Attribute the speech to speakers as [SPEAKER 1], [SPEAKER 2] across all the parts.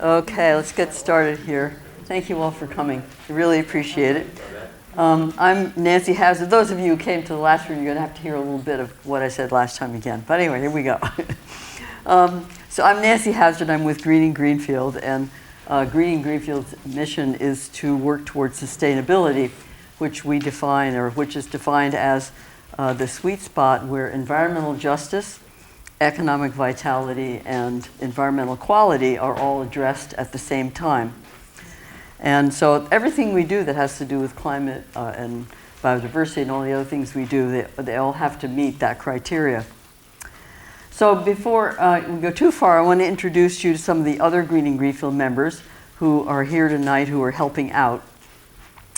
[SPEAKER 1] Okay, let's get started here. Thank you all for coming. I really appreciate it. I'm Nancy Hazard. Those of you who came to the last room, you're going to have to hear a little bit of what I said last time again. But anyway, here we go. So I'm Nancy Hazard. I'm with Greening Greenfield, and Greening Greenfield's mission is to work towards sustainability, which we define, or which is defined as the sweet spot where environmental justice, economic vitality, and environmental quality are all addressed at the same time. And so everything we do that has to do with climate and biodiversity and all the other things we do, they all have to meet that criteria. So before we go too far, I want to introduce you to some of the other Greening Greenfield members who are here tonight who are helping out.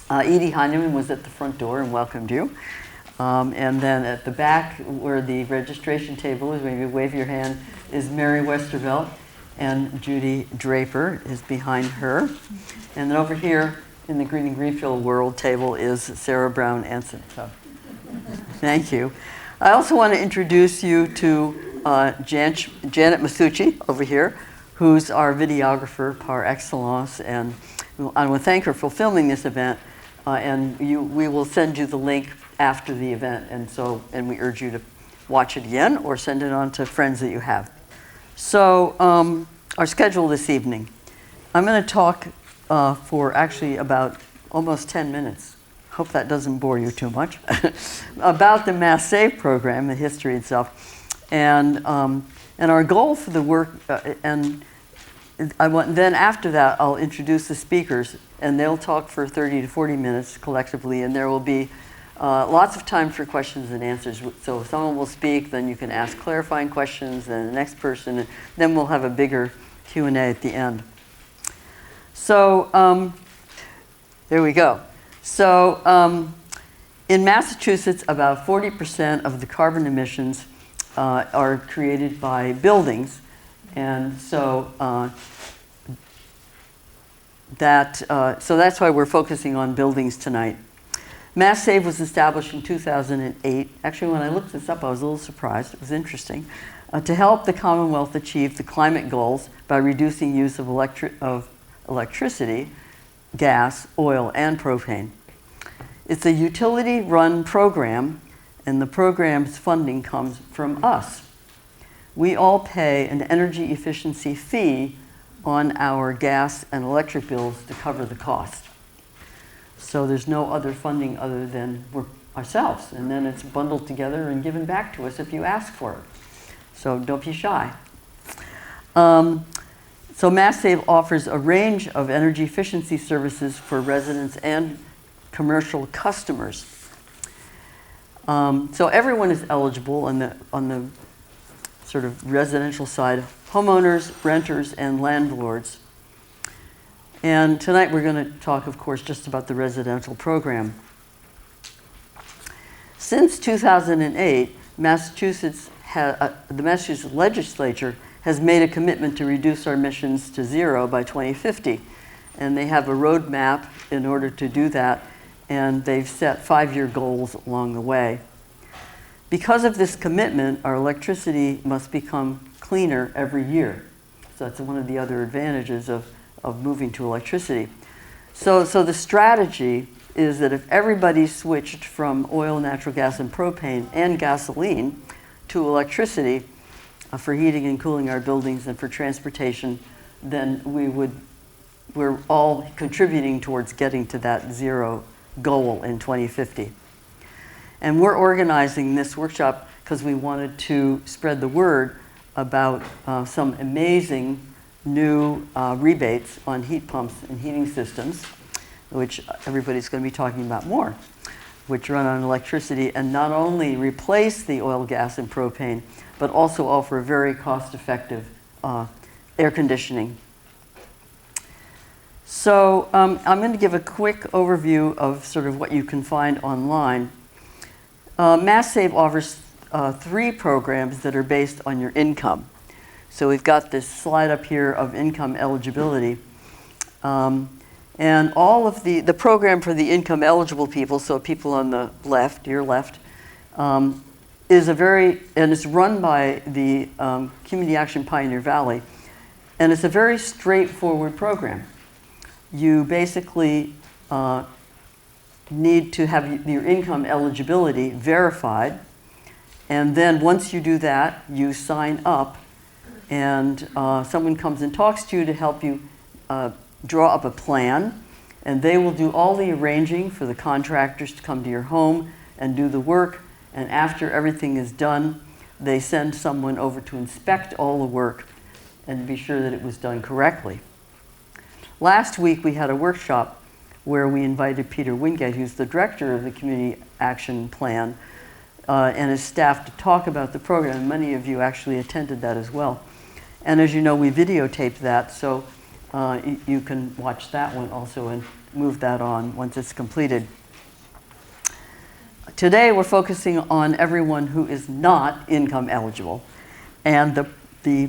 [SPEAKER 1] Edie Heineman was at the front door and welcomed you. And then at the back where the registration table is, maybe wave your hand, is Mary Westervelt, and Judy Draper is behind her. And then over here in the Greening Greenfield World table is Sarah Brown Anson. So, thank you. I also want to introduce you to Janet Masucci over here, who's our videographer par excellence, and I want to thank her for filming this event. And we will send you the link after the event, and we urge you to watch it again or send it on to friends that you have. So our schedule this evening, I'm going to talk for actually about almost 10 minutes. Hope that doesn't bore you too much. About the Mass Save program, the history itself, and our goal for the work. Then after that, I'll introduce the speakers, and they'll talk for 30 to 40 minutes collectively, and there will be lots of time for questions and answers. So if someone will speak, then you can ask clarifying questions, then the next person, and then we'll have a bigger Q&A at the end. So there we go. So in Massachusetts, about 40% of the carbon emissions are created by buildings, and so that's why we're focusing on buildings tonight. Mass Save was established in 2008. Actually, when I looked this up, I was a little surprised. It was interesting. To help the Commonwealth achieve the climate goals by reducing use of electricity, gas, oil, and propane. It's a utility-run program, and the program's funding comes from us. We all pay an energy efficiency fee on our gas and electric bills to cover the cost. So there's no other funding other than ourselves, and then it's bundled together and given back to us if you ask for it. So don't be shy. So Mass Save offers a range of energy efficiency services for residents and commercial customers. So everyone is eligible on the sort of residential side: homeowners, renters, and landlords. And tonight we're going to talk, of course, just about the residential program. Since 2008, the Massachusetts legislature has made a commitment to reduce our emissions to zero by 2050. And they have a roadmap in order to do that, and they've set 5-year goals along the way. Because of this commitment, our electricity must become cleaner every year. So that's one of the other advantages of moving to electricity. So the strategy is that if everybody switched from oil, natural gas, and propane and gasoline to electricity for heating and cooling our buildings and for transportation, then we're all contributing towards getting to that zero goal in 2050. And we're organizing this workshop because we wanted to spread the word about some amazing new rebates on heat pumps and heating systems, which everybody's going to be talking about more, which run on electricity and not only replace the oil, gas, and propane, but also offer a very cost-effective air conditioning. So I'm going to give a quick overview of sort of what you can find online. Mass Save offers 3 programs that are based on your income. So we've got this slide up here of income eligibility. And all of the program for the income eligible people, so people on the left, your left, is it's run by the Community Action Pioneer Valley. And it's a very straightforward program. You basically need to have your income eligibility verified. And then once you do that, you sign up, and someone comes and talks to you to help you draw up a plan. And they will do all the arranging for the contractors to come to your home and do the work. And after everything is done, they send someone over to inspect all the work and be sure that it was done correctly. Last week we had a workshop where we invited Peter Wingate, who's the director of the Community Action Plan, and his staff to talk about the program. Many of you actually attended that as well. And as you know, we videotaped that, so you can watch that one also and move that on once it's completed. Today we're focusing on everyone who is not income eligible. And the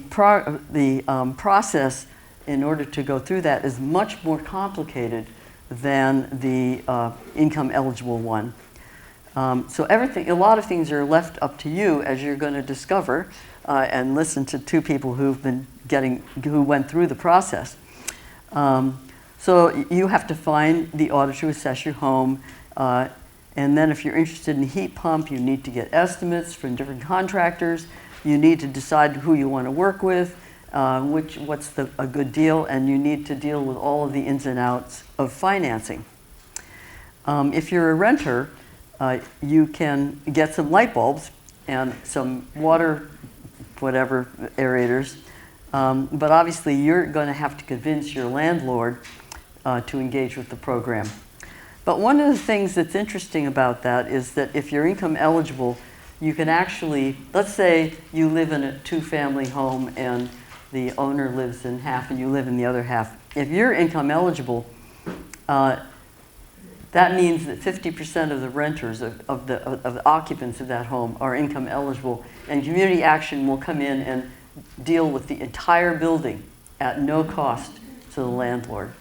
[SPEAKER 1] process in order to go through that is much more complicated than the income eligible one. So a lot of things are left up to you, as you're going to discover and listen to two people who went through the process. So you have to find the auditor to assess your home, and then if you're interested in a heat pump, you need to get estimates from different contractors. You need to decide who you want to work with, what's a good deal, and you need to deal with all of the ins and outs of financing. If you're a renter, you can get some light bulbs and some water, whatever, aerators, but obviously you're going to have to convince your landlord to engage with the program. But one of the things that's interesting about that is that if you're income eligible, you can actually, let's say you live in a two-family home and the owner lives in half and you live in the other half. If you're income eligible, that means that 50% of the renters, of the occupants of that home are income eligible, and Community Action will come in and deal with the entire building at no cost to the landlord.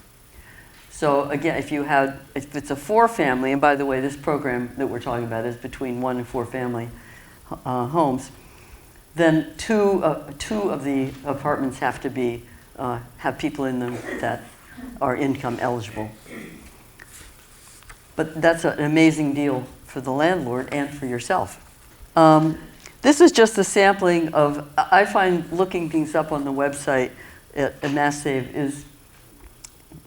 [SPEAKER 1] So again, if it's a four-family, and by the way, this program that we're talking about is between 1 and 4 family homes, then two of the apartments have to have people in them that are income eligible. But that's an amazing deal for the landlord and for yourself. This is just a sampling of, I find looking things up on the website at MassSave is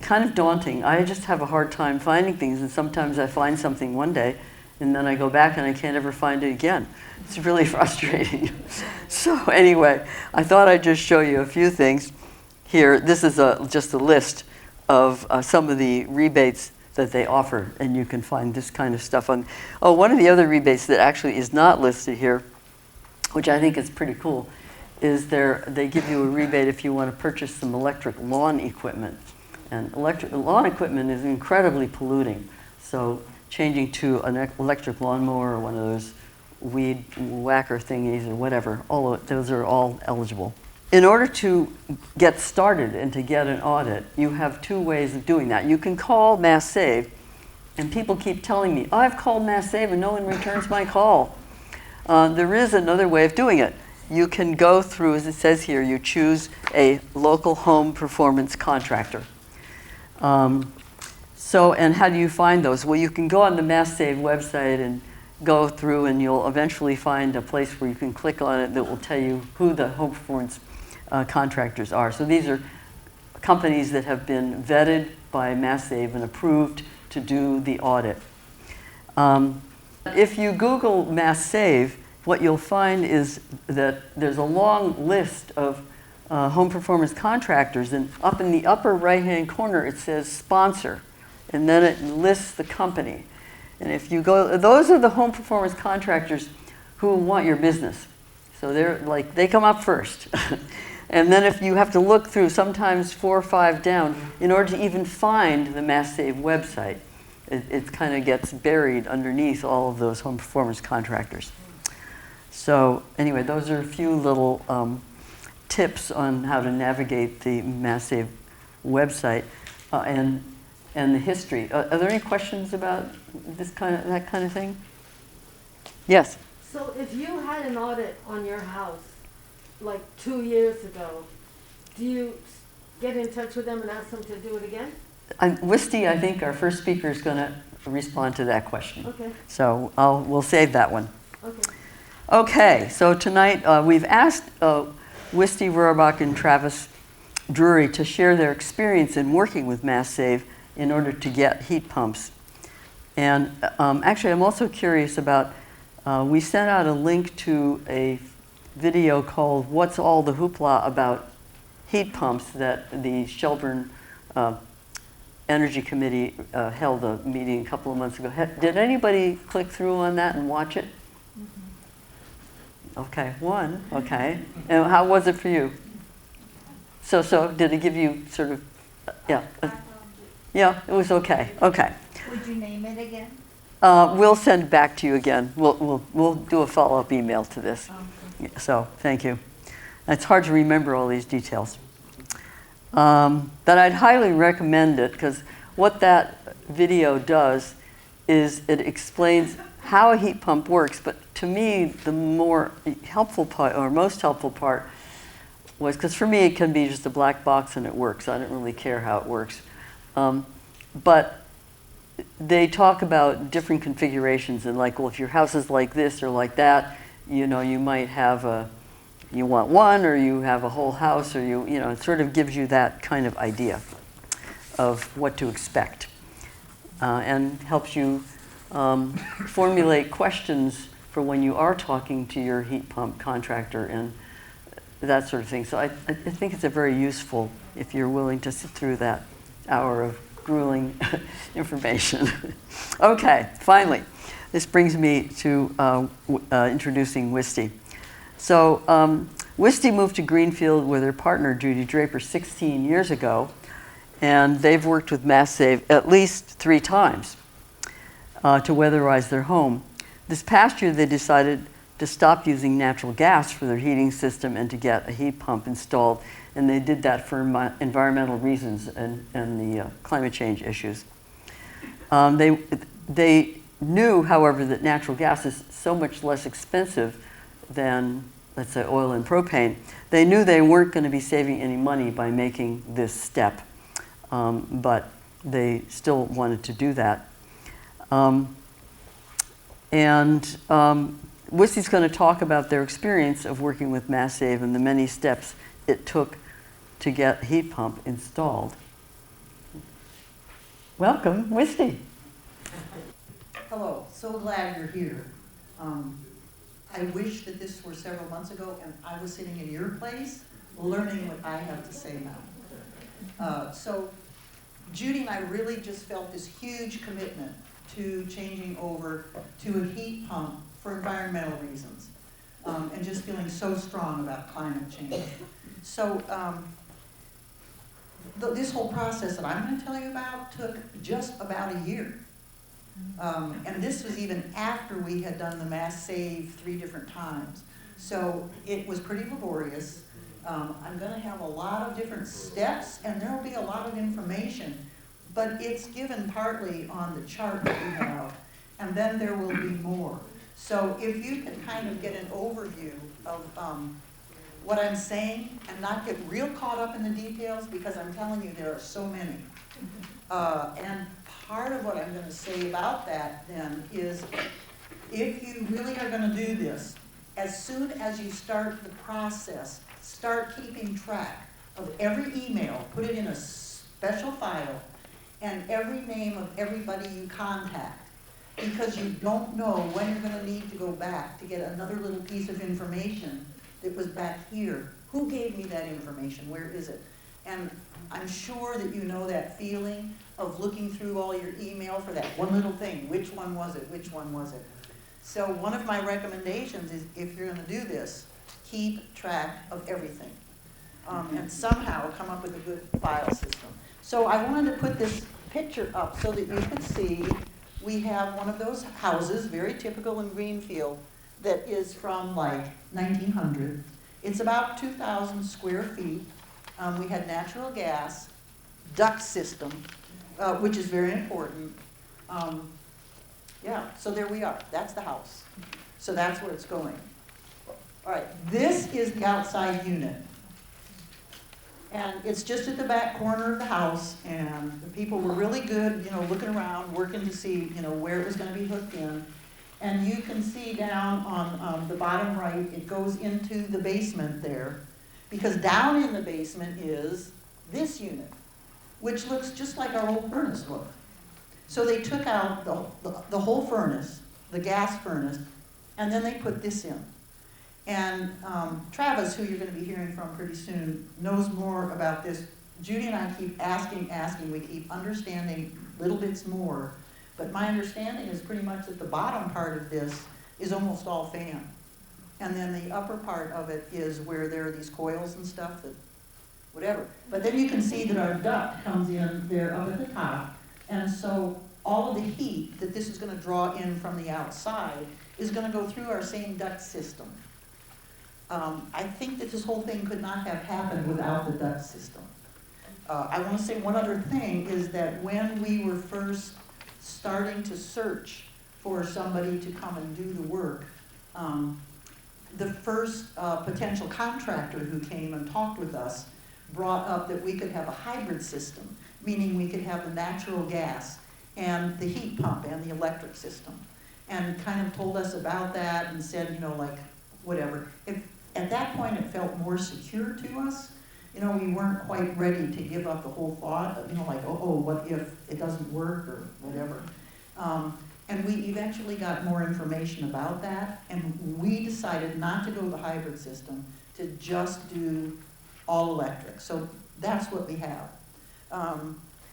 [SPEAKER 1] kind of daunting. I just have a hard time finding things, and sometimes I find something one day and then I go back and I can't ever find it again. It's really frustrating. So anyway, I thought I'd just show you a few things here. This is just a list of some of the rebates that they offer, and you can find this kind of stuff on. Oh, one of the other rebates that actually is not listed here, which I think is pretty cool, is they give you a rebate if you want to purchase some electric lawn equipment. And electric lawn equipment is incredibly polluting. So changing to an electric lawnmower or one of those weed whacker thingies or whatever, those are all eligible. In order to get started and to get an audit, you have two ways of doing that. You can call MassSave, and people keep telling me, oh, I've called MassSave and no one returns my call. There is another way of doing it. You can go through, as it says here, you choose a local home performance contractor. And how do you find those? Well, you can go on the MassSave website and go through, and you'll eventually find a place where you can click on it that will tell you who the home performance contractors are. So these are companies that have been vetted by MassSave and approved to do the audit. If you Google MassSave, what you'll find is that there's a long list of home performance contractors, and up in the upper right-hand corner it says sponsor, and then it lists the company. And if you go, those are the home performance contractors who want your business. So they come up first. And then if you have to look through, sometimes 4 or 5 down, in order to even find the MassSave website, it kind of gets buried underneath all of those home performance contractors. So anyway, those are a few little tips on how to navigate the MassSave website and the history. Are there any questions about that kind of thing? Yes.
[SPEAKER 2] So if you had an audit on your house like 2 years ago, Do you get in touch with them and ask them to do it again?
[SPEAKER 1] Wisty, I think our first speaker is going to respond to that question.
[SPEAKER 2] Okay.
[SPEAKER 1] So we'll save that one.
[SPEAKER 2] Okay.
[SPEAKER 1] Okay, so tonight we've asked Wisty Rohrbach and Travis Drury to share their experience in working with Mass Save in order to get heat pumps. And actually, I'm also curious about, we sent out a link to a video called What's All the Hoopla About Heat Pumps that the Shelburne Energy Committee held a meeting a couple of months ago. Did anybody click through on that and watch it? Okay, one, okay. And how was it for you? So did it give you sort of, yeah. Yeah, it was okay, okay.
[SPEAKER 3] Would you name it again?
[SPEAKER 1] We'll send it back to you again. We'll do a follow-up email to this.
[SPEAKER 3] Okay.
[SPEAKER 1] So thank you. It's hard to remember all these details. But I'd highly recommend it because what that video does is it explains how a heat pump works. But to me, the more helpful part, or most helpful part, was because for me it can be just a black box and it works. I don't really care how it works. But they talk about different configurations and like, well, if your house is like this or like that, you know, you might have you want one, or you have a whole house, or you know, it sort of gives you that kind of idea of what to expect, and helps you formulate questions for when you are talking to your heat pump contractor and that sort of thing. So I think it's a very useful if you're willing to sit through that hour of grueling information. Okay, finally, this brings me to introducing Wisty. So Wisty moved to Greenfield with her partner, Judy Draper, 16 years ago, and they've worked with Mass Save at least 3 times to weatherize their home. This past year, they decided to stop using natural gas for their heating system and to get a heat pump installed, and they did that for environmental reasons and the climate change issues. They knew, however, that natural gas is so much less expensive than, let's say, oil and propane. They knew they weren't going to be saving any money by making this step, but they still wanted to do that. Wisty's going to talk about their experience of working with Mass Save and the many steps it took to get a heat pump installed. Welcome, Wisty.
[SPEAKER 4] Hello, so glad you're here. I wish that this were several months ago and I was sitting in your place learning what I have to say now. So Judy and I really just felt this huge commitment to changing over to a heat pump for environmental reasons, and just feeling so strong about climate change. So this whole process that I'm going to tell you about took just about a year. And this was even after we had done the Mass Save 3 different times. So it was pretty laborious. I'm going to have a lot of different steps, and there will be a lot of information, but it's given partly on the chart that we have, and then there will be more. So if you can kind of get an overview of what I'm saying and not get real caught up in the details, because I'm telling you there are so many. And part of what I'm going to say about that then is, if you really are going to do this, as soon as you start the process, start keeping track of every email, put it in a special file, and every name of everybody you contact, because you don't know when you're going to need to go back to get another little piece of information that was back here. Who gave me that information? Where is it? And I'm sure that you know that feeling of looking through all your email for that one little thing. Which one was it? Which one was it? So one of my recommendations is, if you're going to do this, keep track of everything, and somehow come up with a good file system. So I wanted to put this picture up so that you could see. We have one of those houses, very typical in Greenfield, that is from like 1900. It's about 2,000 square feet. We had natural gas, duct system, which is very important. Yeah, so there we are. That's the house. So that's where it's going. All right, this is the outside unit. And it's just at the back corner of the house, and the people were really good, you know, looking around, working to see, you know, where it was gonna be hooked in. And you can see down on the bottom right, it goes into the basement there, because down in the basement is this unit, which looks just like our old furnace looked. So they took out the whole furnace, the gas furnace, and then they put this in. And Travis, who you're gonna be hearing from pretty soon, knows more about this. Judy and I keep asking, we keep understanding little bits more. But my understanding is pretty much that the bottom part of this is almost all fan. And then the upper part of it is where there are these coils and stuff that, whatever. But then you can see that our duct comes in there up at the top. And so all of the heat that this is gonna draw in from the outside is gonna go through our same duct system. I think that this whole thing could not have happened without the duct system. I wanna say one other thing is that when we were first starting to search for somebody to come and do the work, the first potential contractor who came and talked with us brought up that we could have a hybrid system, meaning we could have the natural gas and the heat pump and the electric system, and kind of told us about that and said, you know, like, whatever. At that point, it felt more secure to us. You know, we weren't quite ready to give up the whole thought of, you know, like, oh, what if it doesn't work or whatever. And we eventually got more information about that, and we decided not to go the hybrid system, to just do all electric. So that's what we have.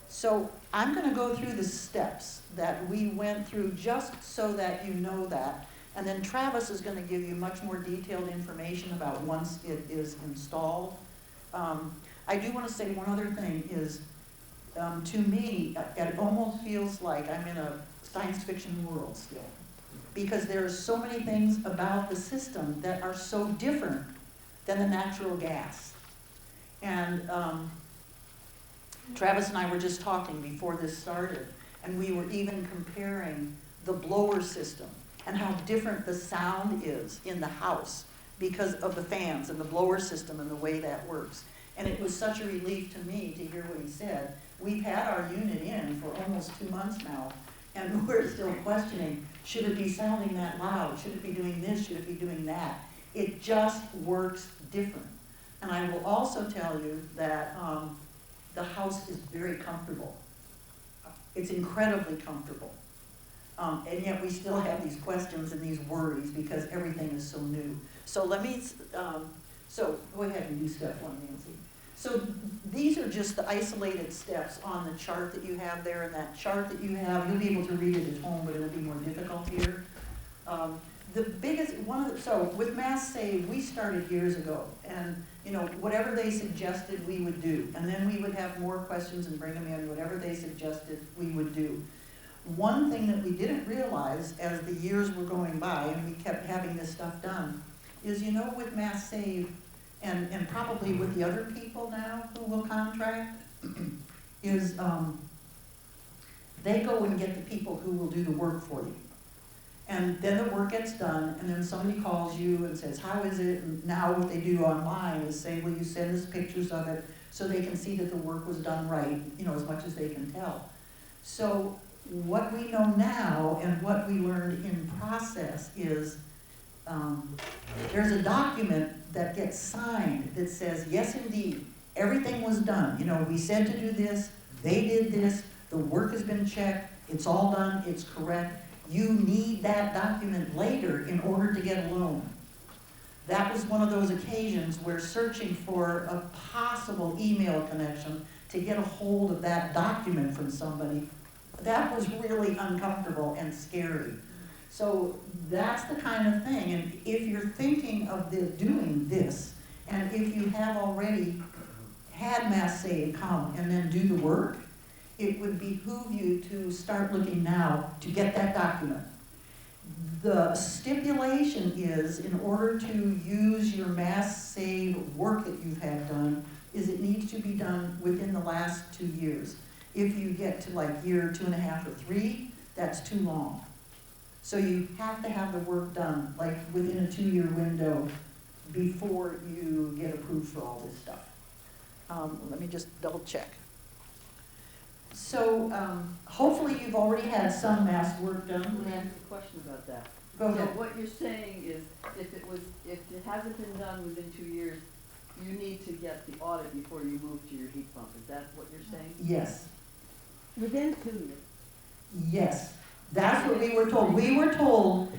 [SPEAKER 4] So I'm gonna go through the steps that we went through just so that you know that. And then Travis is gonna give you much more detailed information about once it is installed. I do wanna say one other thing is, to me, it almost feels like I'm in a science fiction world still. Because there's so many things about the system that are so different than the natural gas. And Travis and I were just talking before this started, and we were even comparing the blower system and how different the sound is in the house because of the fans and the blower system and the way that works. And it was such a relief to me to hear what he said. We've had our unit in for almost 2 months now, and we're still questioning, should it be sounding that loud? Should it be doing this? Should it be doing that? It just works different. And I will also tell you that the house is very comfortable. It's incredibly comfortable. And yet we still have these questions and these worries because everything is so new. So let me, so go ahead and do step one, Nancy. So these are just the isolated steps on the chart that you have there, and that chart that you have, you'll be able to read it at home, but it'll be more difficult here. The biggest, so with Mass Save, we started years ago, and you know, whatever they suggested, we would do. And then we would have more questions and bring them in, whatever they suggested, we would do. One thing that we didn't realize as the years were going by, and we kept having this stuff done, is, you know, with Mass Save, and probably with the other people now who will contract, is they go and get the people who will do the work for you. And then the work gets done, and then somebody calls you and says, how is it? And now what they do online is say, will you send us pictures of it so they can see that the work was done right, you know, as much as they can tell. So what we know now and what we learned in process is there's a document that gets signed that says, yes, indeed, everything was done. You know, we said to do this, they did this, the work has been checked, it's all done, it's correct. You need that document later in order to get a loan. That was one of those occasions where searching for a possible email connection to get a hold of that document from somebody, that was really uncomfortable and scary. So that's the kind of thing, and if you're thinking of doing this, and if you have already had Mass Save come and then do the work, it would behoove you to start looking now to get that document. The stipulation is, in order to use your Mass Save work that you've had done, is it needs to be done within the last 2 years. If you get to like year 2.5 or 3, that's too long. So you have to have the work done like within a 2-year window before you get approved for all this stuff. Let me just double check. So, hopefully you've already had some mass work
[SPEAKER 3] Let
[SPEAKER 4] done.
[SPEAKER 3] me ask a question about that.
[SPEAKER 4] Go
[SPEAKER 3] So
[SPEAKER 4] ahead.
[SPEAKER 3] what you're saying is, if it hasn't been done within 2 years, you need to get the audit before you move to your heat pump, is that what you're saying?
[SPEAKER 4] Yes,
[SPEAKER 2] Within 2 years.
[SPEAKER 4] yes. That's what we were told. We were told,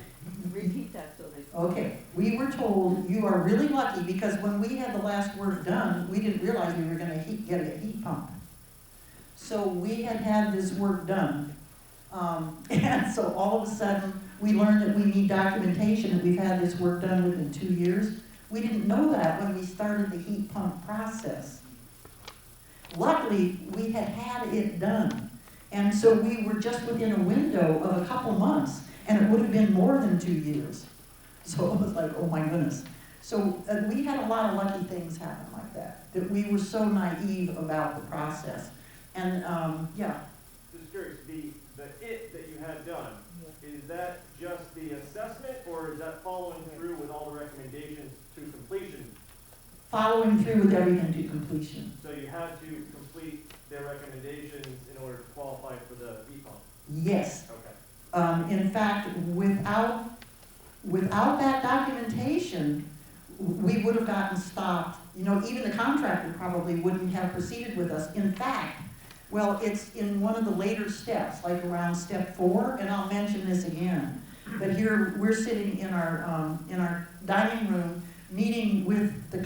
[SPEAKER 3] Repeat that so they.
[SPEAKER 4] okay, we were told you are really lucky because when we had the last work done, we didn't realize we were gonna get a heat pump. So we had this work done. And so all of a sudden, we learned that we need documentation, that we've had this work done within 2 years. We didn't know that when we started the heat pump process. Luckily, we had it done. And so we were just within a window of a couple months, and it would have been more than 2 years. So it was like, oh my goodness. So we had a lot of lucky things happen like that we were so naive about the process. And, yeah.
[SPEAKER 5] Just curious, the that you had done, is that just the assessment, or is that following through with all the recommendations to completion?
[SPEAKER 4] Following through with everything to completion.
[SPEAKER 5] So you had to complete their recommendations in order to qualify for the heat pump?
[SPEAKER 4] Yes.
[SPEAKER 5] Okay.
[SPEAKER 4] In fact, without that documentation, we would have gotten stopped. You know, even the contractor probably wouldn't have proceeded with us. In fact, well, it's in one of the later steps, like around step 4, and I'll mention this again. But here, we're sitting in our dining room, meeting with the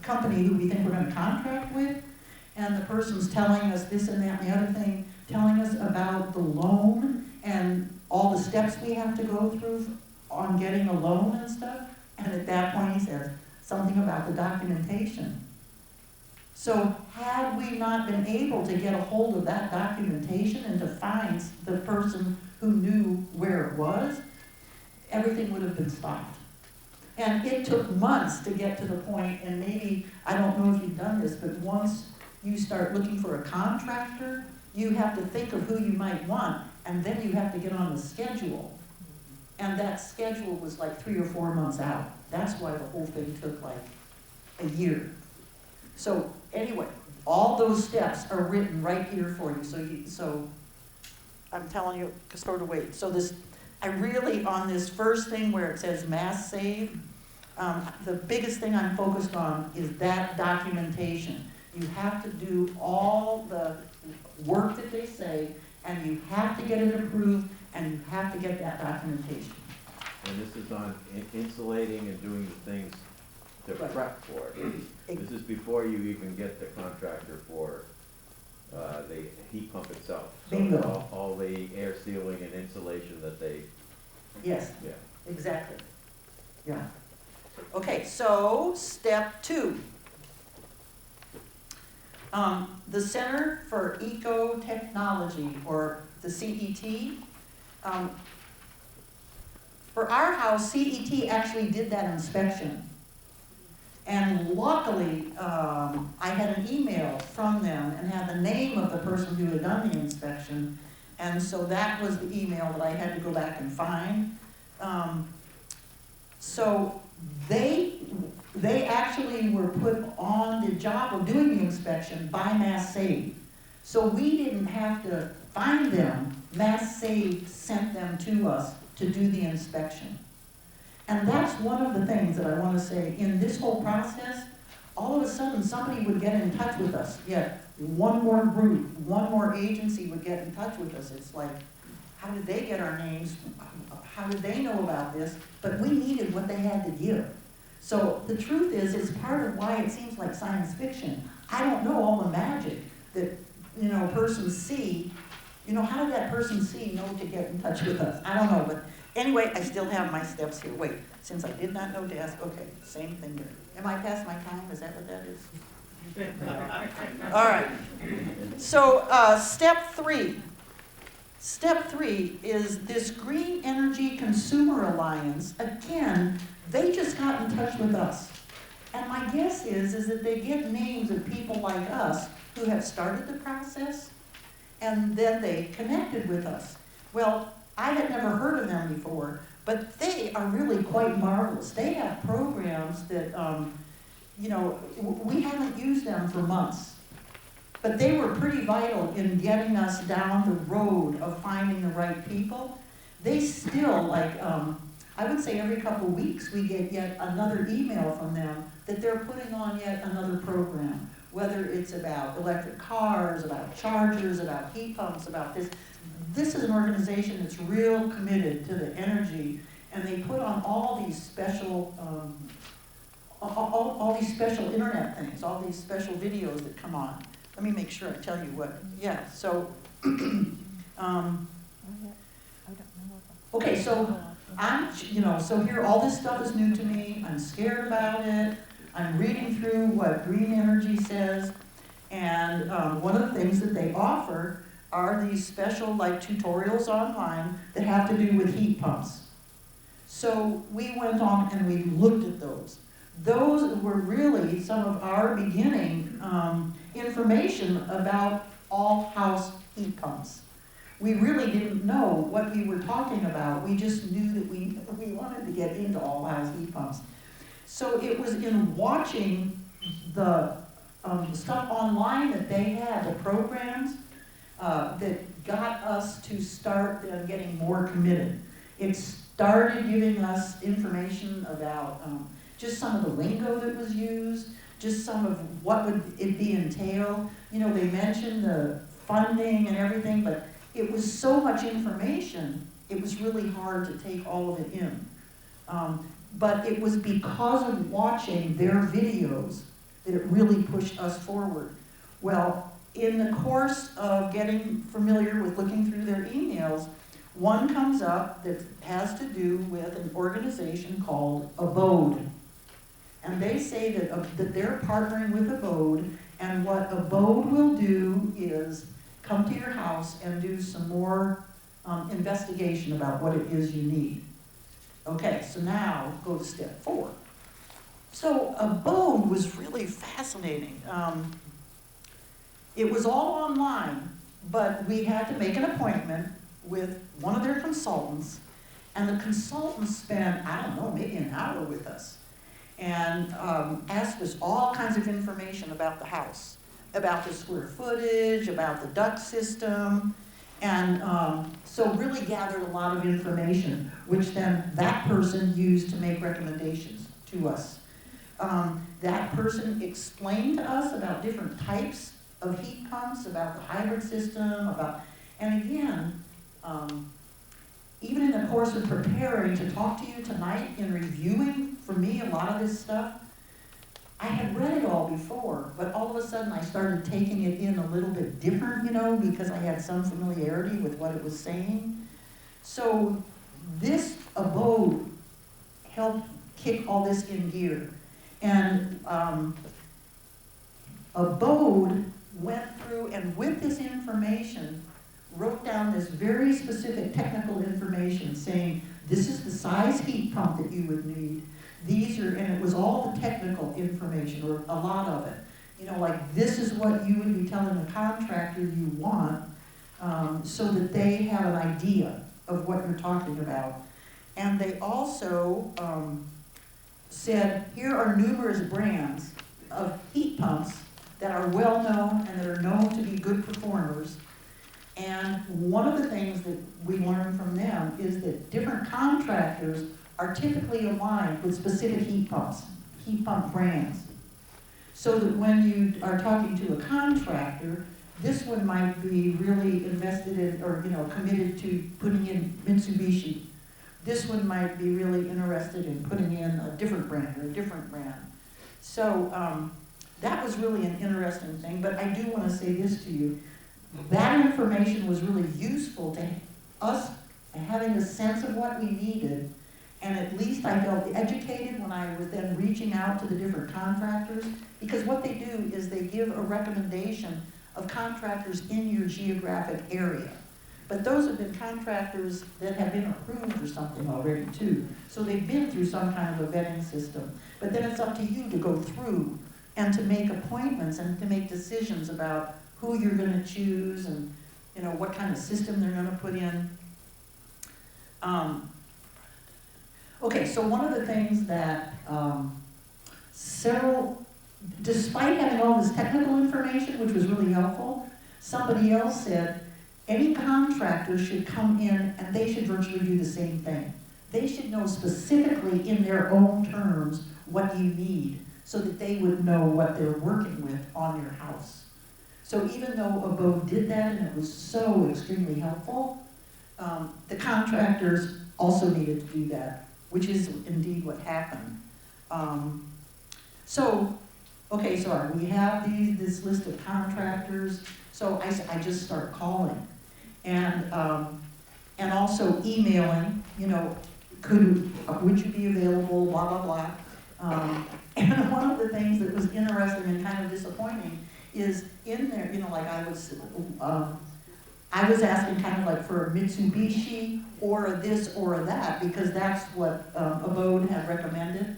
[SPEAKER 4] company who we think we're gonna contract with, and the person's telling us this and that and the other thing, telling us about the loan and all the steps we have to go through on getting a loan and stuff. And at that point, he says something about the documentation. So had we not been able to get a hold of that documentation and to find the person who knew where it was, everything would have been stopped. And it took months to get to the point, and maybe, I don't know if you've done this, but once you start looking for a contractor, you have to think of who you might want, and then you have to get on the schedule. And that schedule was like 3 or 4 months out. That's why the whole thing took like a year. So anyway, all those steps are written right here for you. So I'm telling you, sort of wait. So I really, on this first thing where it says mass save, the biggest thing I'm focused on is that documentation. You have to do all the work that they say, and you have to get it approved, and you have to get that documentation.
[SPEAKER 6] And this is on insulating and doing the things to
[SPEAKER 4] Right.
[SPEAKER 6] prep for it. This is before you even get the contractor for the heat pump itself. So
[SPEAKER 4] Bingo.
[SPEAKER 6] all the air sealing and insulation that they,
[SPEAKER 4] Yes,
[SPEAKER 6] yeah.
[SPEAKER 4] exactly. Yeah. Okay, so step 2. The Center for Eco-Technology, or the CET, for our house, CET actually did that inspection. And luckily, I had an email from them and had the name of the person who had done the inspection. And so that was the email that I had to go back and find. So they actually were put on the job of doing the inspection by Mass Save. So we didn't have to find them. Mass Save sent them to us to do the inspection. And that's one of the things that I want to say. In this whole process, all of a sudden somebody would get in touch with us. Yet one more group, one more agency would get in touch with us. It's like, how did they get our names? How did they know about this? But we needed what they had to give. So the truth is, it's part of why it seems like science fiction. I don't know all the magic that, persons see. How did that person C know to get in touch with us? I don't know, but anyway, I still have my steps here. Wait, since I did not know to ask, okay, same thing here. Am I past my time? Is that what that is? All right. So step 3. Step 3 is this Green Energy Consumer Alliance. Again, they just got in touch with us. And my guess is that they get names of people like us who have started the process, and then they connected with us. Well, I had never heard of them before, but they are really quite marvelous. They have programs that you know, we haven't used them for months. But they were pretty vital in getting us down the road of finding the right people. They still, like, I would say every couple of weeks we get yet another email from them that they're putting on yet another program. Whether it's about electric cars, about chargers, about heat pumps, about this. This is an organization that's real committed to the energy, and they put on all these special, all these special internet things, all these special videos that come on. Let me make sure I tell you what, yeah, so, okay, so so here, all this stuff is new to me, I'm scared about it, I'm reading through what green energy says, and one of the things that they offer are these special like tutorials online that have to do with heat pumps. So we went on and we looked at those. Those were really some of our beginning information about all house heat pumps. We really didn't know what we were talking about. We just knew that we wanted to get into all house heat pumps. So it was in watching the stuff online that they had, the programs, that got us to start getting more committed. It started giving us information about just some of the lingo that was used, just some of what would it be entail. You know, they mentioned the funding and everything, but it was so much information, it was really hard to take all of it in. But it was because of watching their videos that it really pushed us forward. Well, in the course of getting familiar with looking through their emails, one comes up that has to do with an organization called Abode. And they say that they're partnering with Abode, and what Abode will do is come to your house and do some more investigation about what it is you need. Okay, so now go to step 4. So Abode was really fascinating. It was all online, but we had to make an appointment with one of their consultants, and the consultant spent, I don't know, maybe an hour with us, and asked us all kinds of information about the house, about the square footage, about the duct system, and so really gathered a lot of information, which then that person used to make recommendations to us. That person explained to us about different types of heat pumps, about the hybrid system, and again, even in the course of preparing to talk to you tonight in reviewing, for me, a lot of this stuff, I had read it all before, but all of a sudden I started taking it in a little bit different, you know, because I had some familiarity with what it was saying. So this Abode helped kick all this in gear. And Abode went through and with this information wrote down this very specific technical information saying this is the size heat pump that you would need. These are, and it was all the technical information, or a lot of it. You know, like this is what you would be telling the contractor you want, so that they have an idea of what you're talking about. And they also said, here are numerous brands of heat pumps that are well known and that are known to be good performers. And one of the things that we learned from them is that different contractors are typically aligned with specific heat pumps, heat pump brands. So that when you are talking to a contractor, this one might be really invested in, or committed to putting in Mitsubishi. This one might be really interested in putting in a different brand or a different brand. So that was really an interesting thing, but I do want to say this to you. That information was really useful to us having a sense of what we needed, and at least I felt educated when I was then reaching out to the different contractors, because what they do is they give a recommendation of contractors in your geographic area. But those have been contractors that have been approved or something already too. So they've been through some kind of a vetting system. But then it's up to you to go through and to make appointments and to make decisions about who you're going to choose and what kind of system they're going to put in. Okay, so one of the things that several despite having all this technical information, which was really helpful, somebody else said, any contractor should come in and they should virtually do the same thing. They should know specifically in their own terms what you need so that they would know what they're working with on your house. So even though Abode did that and it was so extremely helpful, the contractors also needed to do that, which is indeed what happened. Okay, so we have this list of contractors, so I just start calling. And also emailing, would you be available, blah, blah, blah. And one of the things that was interesting and kind of disappointing is in there, I was asking kind of like for a Mitsubishi or a this or a that, because that's what Abode had recommended.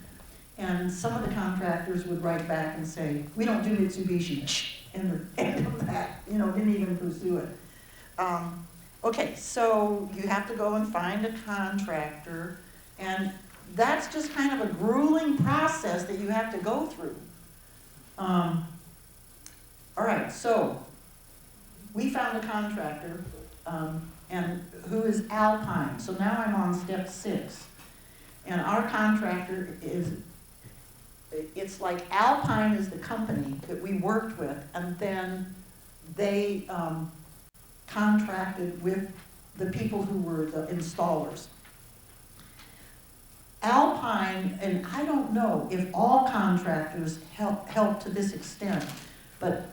[SPEAKER 4] And some of the contractors would write back and say, we don't do Mitsubishi, and the end of that, didn't even pursue it. Okay, so you have to go and find a contractor, and that's just kind of a grueling process that you have to go through. All right, so we found a contractor, and who is Alpine. So now I'm on step 6, and our contractor it's like Alpine is the company that we worked with, and then they contracted with the people who were the installers. Alpine, and I don't know if all contractors help to this extent, but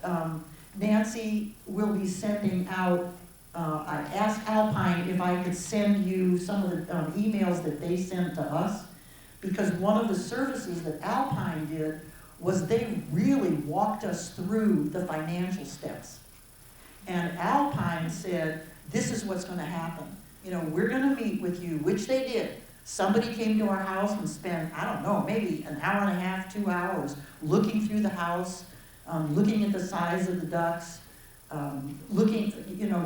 [SPEAKER 4] Nancy will be sending out, I asked Alpine if I could send you some of the emails that they sent to us, because one of the services that Alpine did was they really walked us through the financial steps. And Alpine said, this is what's going to happen. We're going to meet with you, which they did. Somebody came to our house and spent, I don't know, maybe an hour and a half, 2 hours, looking through the house, looking at the size of the ducts, looking,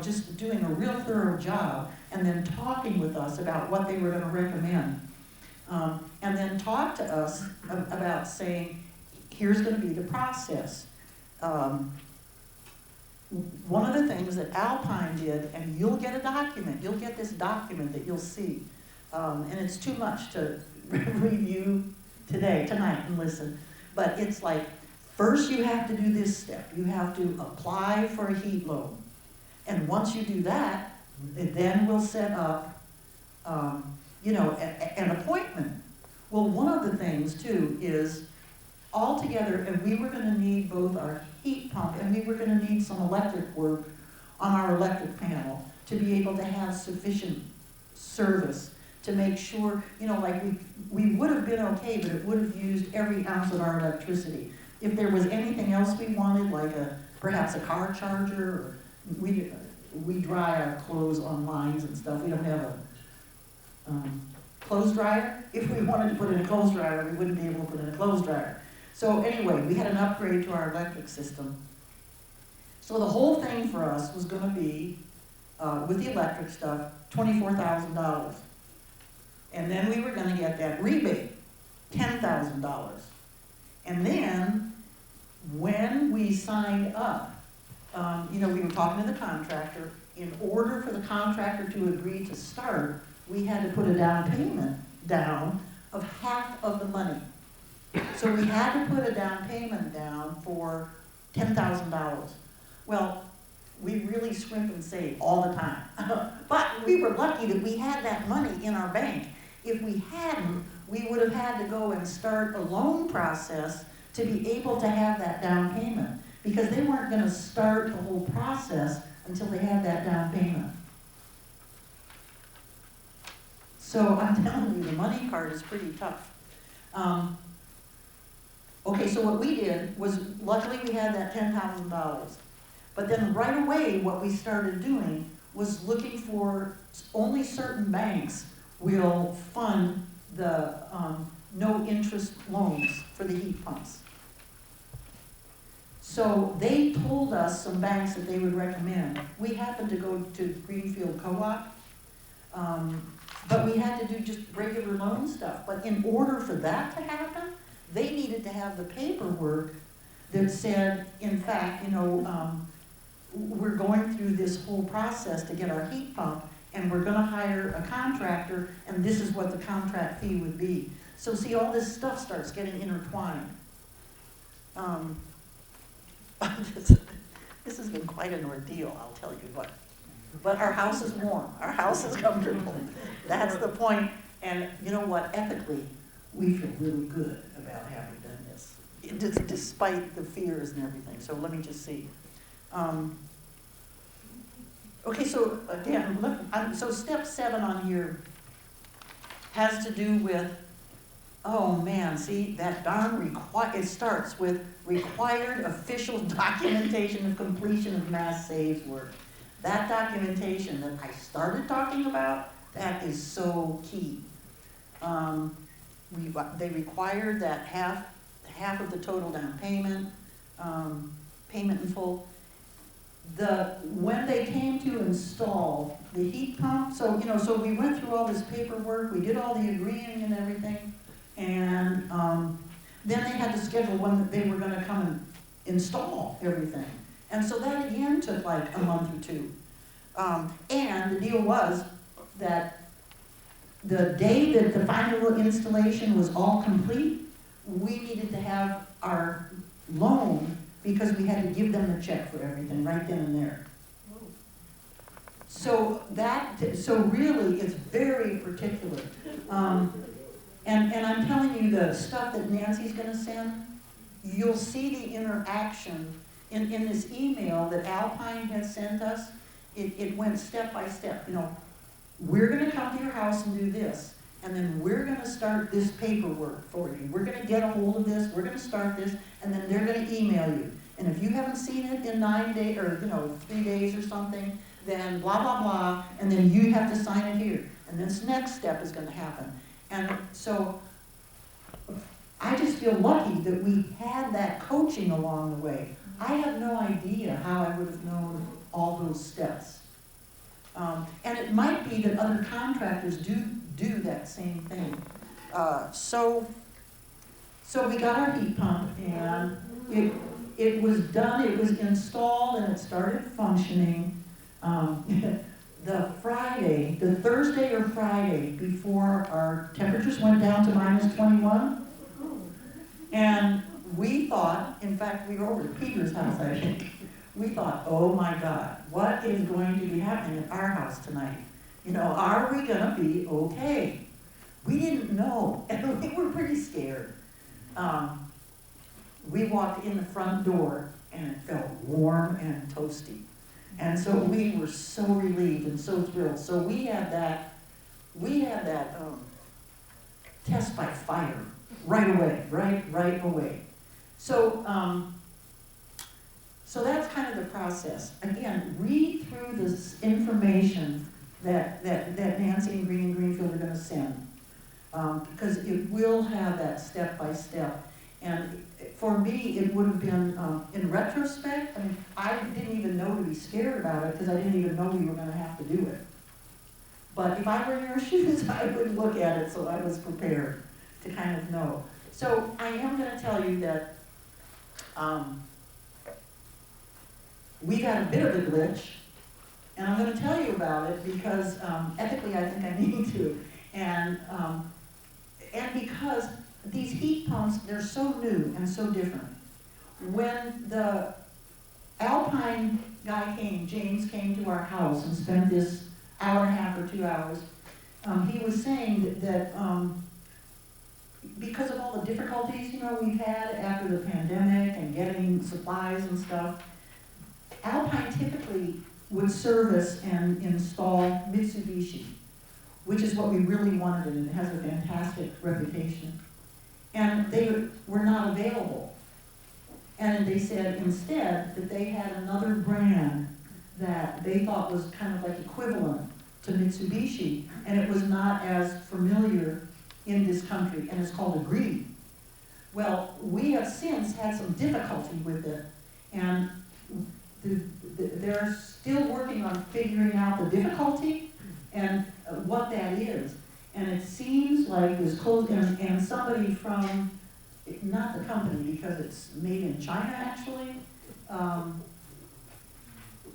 [SPEAKER 4] just doing a real thorough job, and then talking with us about what they were going to recommend. And then talk to us about saying, here's going to be the process. One of the things that Alpine did, and you'll get a document, you'll get this document that you'll see, and it's too much to review tonight and listen, but it's like, first you have to do this step. You have to apply for a heat loan. And once you do that, then we'll set up, an appointment. Well, one of the things too is altogether, and we were going to need both our heat pump and we were going to need some electric work on our electric panel to be able to have sufficient service to make sure, like we would have been okay, but it would have used every ounce of our electricity. If there was anything else we wanted, like perhaps a car charger, or we dry our clothes on lines and stuff. We don't have a clothes dryer. If we wanted to put in a clothes dryer, we wouldn't be able to put in a clothes dryer. So anyway, we had an upgrade to our electric system. So the whole thing for us was going to be, with the electric stuff, $24,000. And then we were going to get that rebate, $10,000. And then, when we signed up, we were talking to the contractor. In order for the contractor to agree to start, we had to put a down payment down of half of the money. So we had to put a down payment down for $10,000. Well, we really scrimp and save all the time. But we were lucky that we had that money in our bank. If we hadn't, we would have had to go and start a loan process to be able to have that down payment, because they weren't going to start the whole process until they had that down payment. So I'm telling you, the money part is pretty tough. Okay, so what we did was, luckily we had that $10,000. But then right away, what we started doing was looking for, only certain banks will fund the no interest loans for the heat pumps. So they told us some banks that they would recommend. We happened to go to Greenfield Co-op, but we had to do just regular loan stuff. But in order for that to happen, they needed to have the paperwork that said, in fact, we're going through this whole process to get our heat pump, and we're gonna hire a contractor, and this is what the contract fee would be. So see, all this stuff starts getting intertwined. This has been quite an ordeal, I'll tell you what. But our house is warm, our house is comfortable. That's the point. And you know what, ethically, we feel really good about having done this, despite the fears and everything. So let me just see. Okay, so again, so step 7 on here has to do with, oh man, see, that darn it starts with required official documentation of completion of mass saves work. That documentation that I started talking about, that is so key. They required that half of the total down payment, payment in full. When they came to install the heat pump, so we went through all this paperwork, we did all the agreeing and everything, and then they had to schedule when they were gonna come and install everything. And so that again took like a month or 2. And the deal was that the day that the final installation was all complete, we needed to have our loan because we had to give them the check for everything right then and there. So really, it's very particular. And I'm telling you, the stuff that Nancy's gonna send, you'll see the interaction in this email that Alpine had sent us. It went step by step. We're gonna come to your house and do this, and then we're gonna start this paperwork for you. We're gonna get a hold of this, we're gonna start this, and then they're gonna email you. And if you haven't seen it in 9 days, or 3 days or something, then blah, blah, blah, and then you have to sign it here. And this next step is gonna happen. And so, I just feel lucky that we had that coaching along the way. I have no idea how I would have known all those steps. And it might be that other contractors do that same thing. So we got our heat pump, and it was done, it was installed, and it started functioning the Thursday or Friday before our temperatures went down to -21. And we thought, in fact, we were over at Peter's house, I think. We thought, oh my God, what is going to be happening at our house tonight? Are we gonna be okay? We didn't know, and we were pretty scared. We walked in the front door, and it felt warm and toasty. And so we were so relieved and so thrilled. So we had that test by fire right away. So that's kind of the process. Again, read through this information that Nancy and Greening Greenfield are going to send, because it will have that step by step. And for me, it would have been, in retrospect, I didn't even know to be scared about it because I didn't even know we were going to have to do it. But if I were in your shoes, I would look at it so I was prepared to kind of know. So I am going to tell you that we've had a bit of a glitch, and I'm going to tell you about it because ethically I think I need to. And because these heat pumps, they're so new and so different. When the Alpine guy James came to our house and spent this hour and a half or 2 hours, he was saying that because of all the difficulties, we've had after the pandemic and getting supplies and stuff, Alpine typically would service and install Mitsubishi, which is what we really wanted, and it has a fantastic reputation. And they were not available. And they said instead that they had another brand that they thought was kind of like equivalent to Mitsubishi, and it was not as familiar in this country, and it's called a Green. Well, we have since had some difficulty with it, and they're still working on figuring out the difficulty and what that is. And it seems like this close, and somebody from not the company, because it's made in China, actually.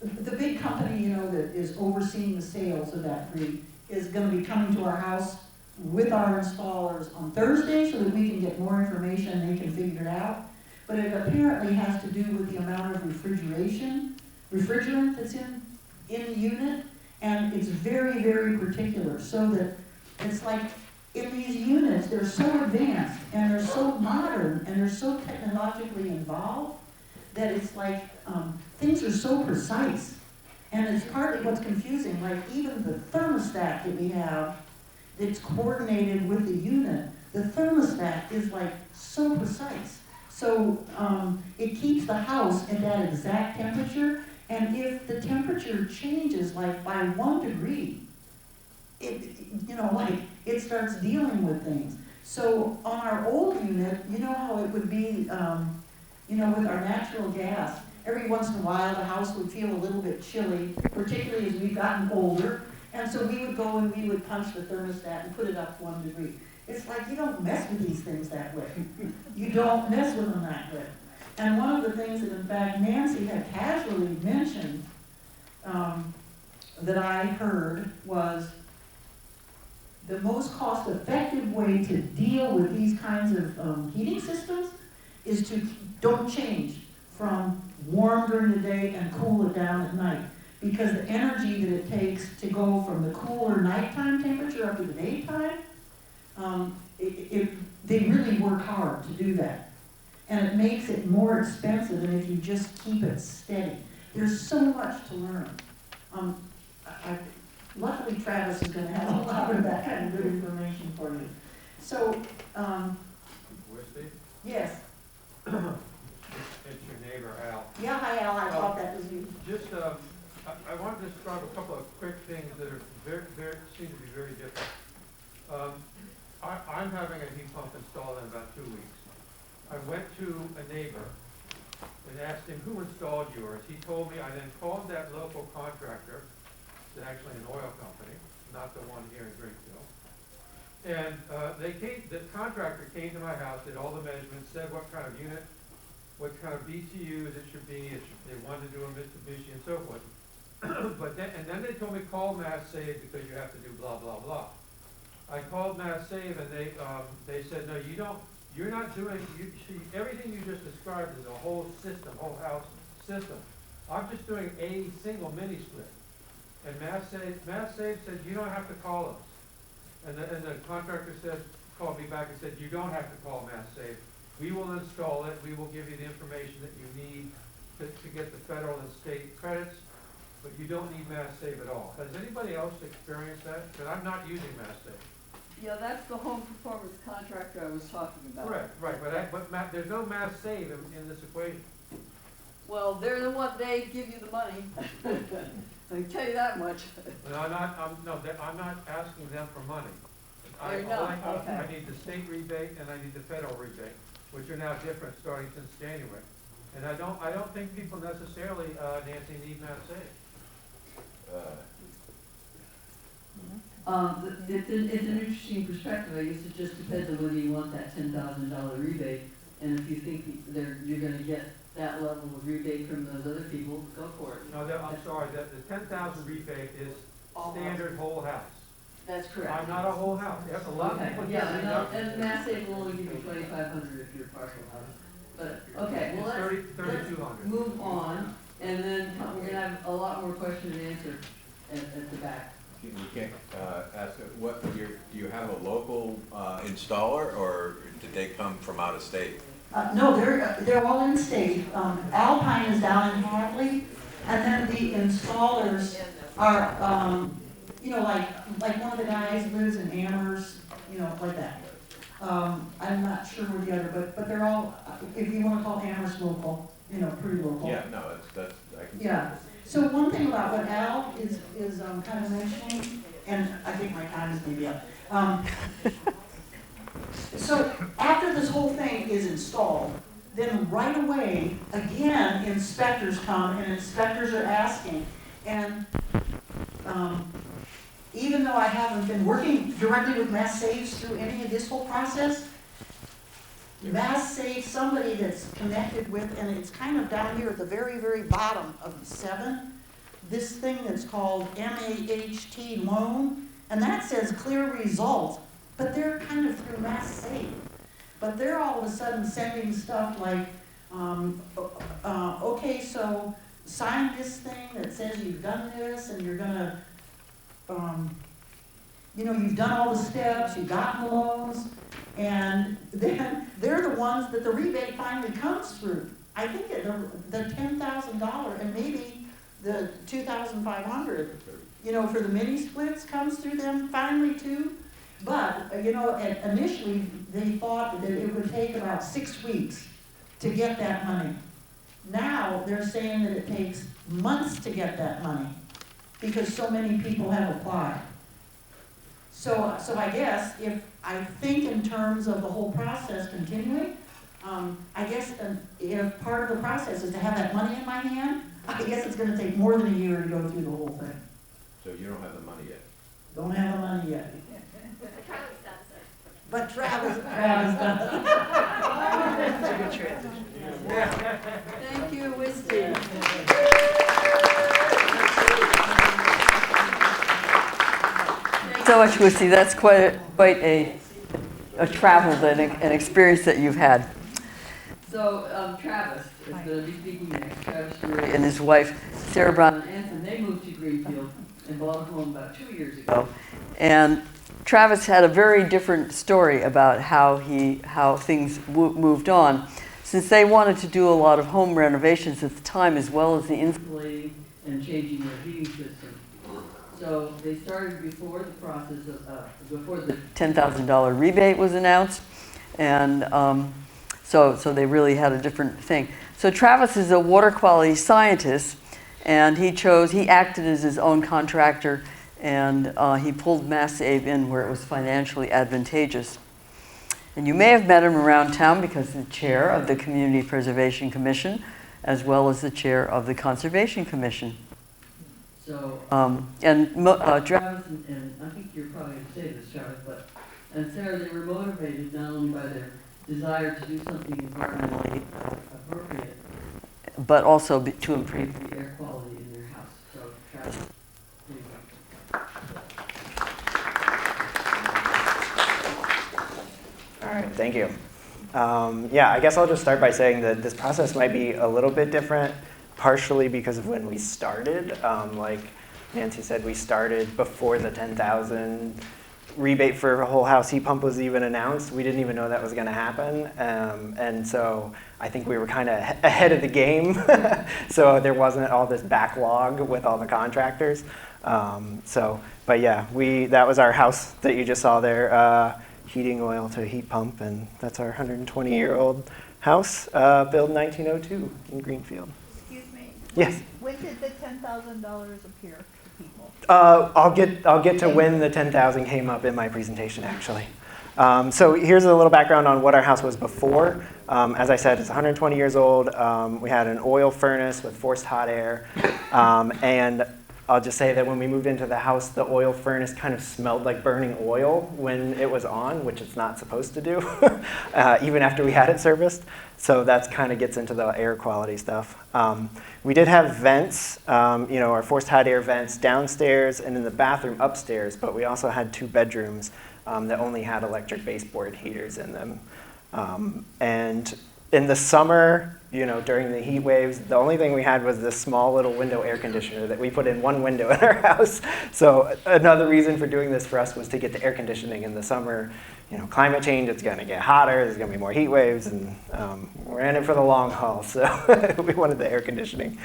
[SPEAKER 4] The big company, you know, that is overseeing the sales of that tree is gonna be coming to our house with our installers on Thursday so that we can get more information and they can figure it out. But it apparently has to do with the amount of refrigerant that's in the unit, and it's very, very particular, so that it's like, in these units, they're so advanced, and they're so modern, and they're so technologically involved, that it's like, things are so precise. And it's partly what's confusing, like even the thermostat that we have, that's coordinated with the unit, the thermostat is like so precise. So it keeps the house at that exact temperature, and if the temperature changes like by 1 degree, it starts dealing with things. So on our old unit, you know how it would be, with our natural gas, every once in a while the house would feel a little bit chilly, particularly as we've gotten older, and so we would go and we would punch the thermostat and put it up 1 degree. It's like you don't mess with these things that way. You don't mess with them that way. And one of the things that, in fact, Nancy had casually mentioned that I heard was the most cost-effective way to deal with these kinds of heating systems is to don't change from warm during the day and cool it down at night. Because the energy that it takes to go from the cooler nighttime temperature up to the daytime, they really work hard to do that. And it makes it more expensive than if you just keep it steady. There's so much to learn. Luckily, Travis is going to have a lot of that kind of good information for you. So,
[SPEAKER 7] Where's Steve?
[SPEAKER 4] yes.
[SPEAKER 7] It's your neighbor, Al.
[SPEAKER 4] Yeah, hi Al, I thought that was you.
[SPEAKER 7] Just, I wanted to describe a couple of quick things that are seem to be very different. I'm having a heat pump installed in about 2 weeks. I went to a neighbor and asked him who installed yours. He told me. I then called that local contractor. It's actually an oil company, not the one here in Greenfield. And the contractor came to my house, did all the measurements, said what kind of unit, what kind of BTUs it should be, they wanted to do a Mitsubishi and so forth. And then they told me call Mass Save because you have to do blah, blah, blah. I called Mass Save and they said, no, you're not doing, everything you just described is a whole system, whole house system. I'm just doing a single mini split. And Mass Save said, you don't have to call us. And the contractor called me back and said, you don't have to call Mass Save. We will install it. We will give you the information that you need to get the federal and state credits, but you don't need Mass Save at all. Has anybody else experienced that? Because I'm not using Mass Save.
[SPEAKER 3] Yeah, that's the home performance contractor I was talking about.
[SPEAKER 7] Right, but there's no Mass Save in this equation.
[SPEAKER 3] Well, they're the one, they give you the money. I can tell you that much.
[SPEAKER 7] No, I'm not asking them for money.
[SPEAKER 3] Oh, you're not? Okay.
[SPEAKER 7] I need the state rebate and I need the federal rebate, which are now different starting since January. And I don't think people necessarily, Nancy, need Mass Save.
[SPEAKER 3] It's an interesting perspective. I guess it just depends on whether you want that $10,000 rebate, and if you think you're going to get that level of rebate from those other people, go for it.
[SPEAKER 7] No, I'm sorry, the 10,000 rebate is standard whole house.
[SPEAKER 3] That's correct.
[SPEAKER 7] I'm not a whole house. A lot of people get it.
[SPEAKER 3] And Mass Save will only give you $2,500 if you're a partial house. But okay, well let's move on, and then we're going to have a lot more question and answer at the back.
[SPEAKER 6] We can't ask, do you have a local installer, or did they come from out of state?
[SPEAKER 4] No, they're all in state. Alpine is down in Hadley, and then the installers are, like one of the guys lives in Amherst, like that. I'm not sure where the other, but they're all, if you want to call Amherst local, pretty local.
[SPEAKER 6] Yeah, no, that's I can.
[SPEAKER 4] Yeah. So one thing about what Al is kind of mentioning, and I think my time is maybe up. So after this whole thing is installed, then right away, again, inspectors come and inspectors are asking. And even though I haven't been working directly with Mass Saves through any of this whole process, Mass Save, somebody that's connected with, and it's kind of down here at the very, very bottom of the 7, this thing that's called MAHT loan, and that says clear result, but they're kind of through Mass Save. But they're all of a sudden sending stuff like, okay, so sign this thing that says you've done this, and you're gonna, you've done all the steps, you've gotten the loans, and then they're the ones that the rebate finally comes through. I think the $10,000 and maybe the $2,500, for the mini splits comes through them finally too. But, initially they thought that it would take about 6 weeks to get that money. Now they're saying that it takes months to get that money because so many people have applied. So I guess if I think in terms of the whole process continuing, I guess if part of the process is to have that money in my hand, I guess it's going to take more than a year to go through the whole thing.
[SPEAKER 6] So you don't have the money yet?
[SPEAKER 4] Don't have the money yet. But Travis does.
[SPEAKER 1] Thank you, Wisty. So much, Wisty. That's quite a travel and an experience that you've had. So Travis is going to be speaking next. Travis Drury and his wife, Sarah Brown Anson, they moved to Greenfield and bought a home about 2 years ago. And Travis had a very different story about how things moved on, since they wanted to do a lot of home renovations at the time, as well as the insulating and changing their heating system. So they started before the process of before the $10,000 rebate was announced, and so they really had a different thing. So Travis is a water quality scientist, and he acted as his own contractor. And he pulled Mass Save in where it was financially advantageous. And you may have met him around town because he's the chair of the Community Preservation Commission, as well as the chair of the Conservation Commission. So, Travis, and I think you're probably going to say this, Travis, and Sarah, they were motivated not only by their desire to do something environmentally appropriate, but also to improve the air quality in their house. So, Travis.
[SPEAKER 8] All right, thank you. Yeah, I guess I'll just start by saying that this process might be a little bit different, partially because of when we started. Like Nancy said, we started before the 10,000 rebate for a whole house heat pump was even announced. We didn't even know that was going to happen. And so I think we were kind of ahead of the game. So there wasn't all this backlog with all the contractors. But yeah, that was our house that you just saw there. Heating oil to heat pump, and that's our 120-year-old house, built 1902 in Greenfield.
[SPEAKER 9] Excuse me.
[SPEAKER 8] Yes.
[SPEAKER 9] When did the $10,000 appear to people?
[SPEAKER 8] I'll get to when the 10,000 came up in my presentation, actually. So here's a little background on what our house was before. As I said, it's 120 years old. We had an oil furnace with forced hot air, and I'll just say that when we moved into the house, the oil furnace kind of smelled like burning oil when it was on, which it's not supposed to do, even after we had it serviced. So that kind of gets into the air quality stuff. We did have vents, our forced hot air vents downstairs and in the bathroom upstairs, but we also had 2 bedrooms that only had electric baseboard heaters in them. And in the summer, during the heat waves, the only thing we had was this small little window air conditioner that we put in one window in our house. So another reason for doing this for us was to get the air conditioning in the summer. Climate change, it's going to get hotter, there's going to be more heat waves, and we're in it for the long haul, so we wanted the air conditioning.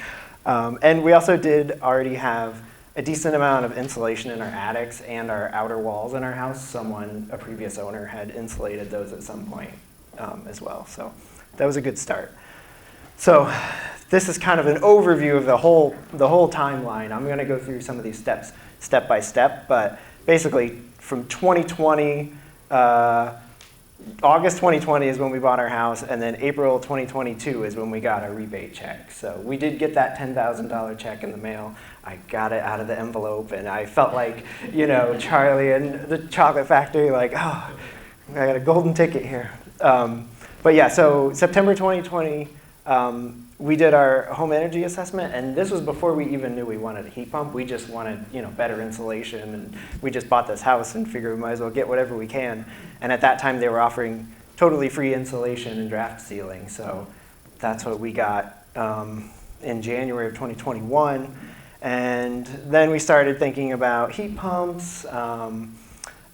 [SPEAKER 8] And we also did already have a decent amount of insulation in our attics and our outer walls in our house. A previous owner had insulated those at some point as well. So that was a good start. So this is kind of an overview of the whole timeline. I'm going to go through some of these steps step by step, but basically from 2020, August 2020 is when we bought our house, and then April 2022 is when we got our rebate check. So we did get that $10,000 check in the mail. I got it out of the envelope, and I felt like, Charlie and the Chocolate Factory, like, oh, I got a golden ticket here. But yeah, so September 2020, we did our home energy assessment, and this was before we even knew we wanted a heat pump. We just wanted, better insulation, and we just bought this house and figured we might as well get whatever we can. And at that time, they were offering totally free insulation and draft sealing, so that's what we got in January of 2021. And then we started thinking about heat pumps,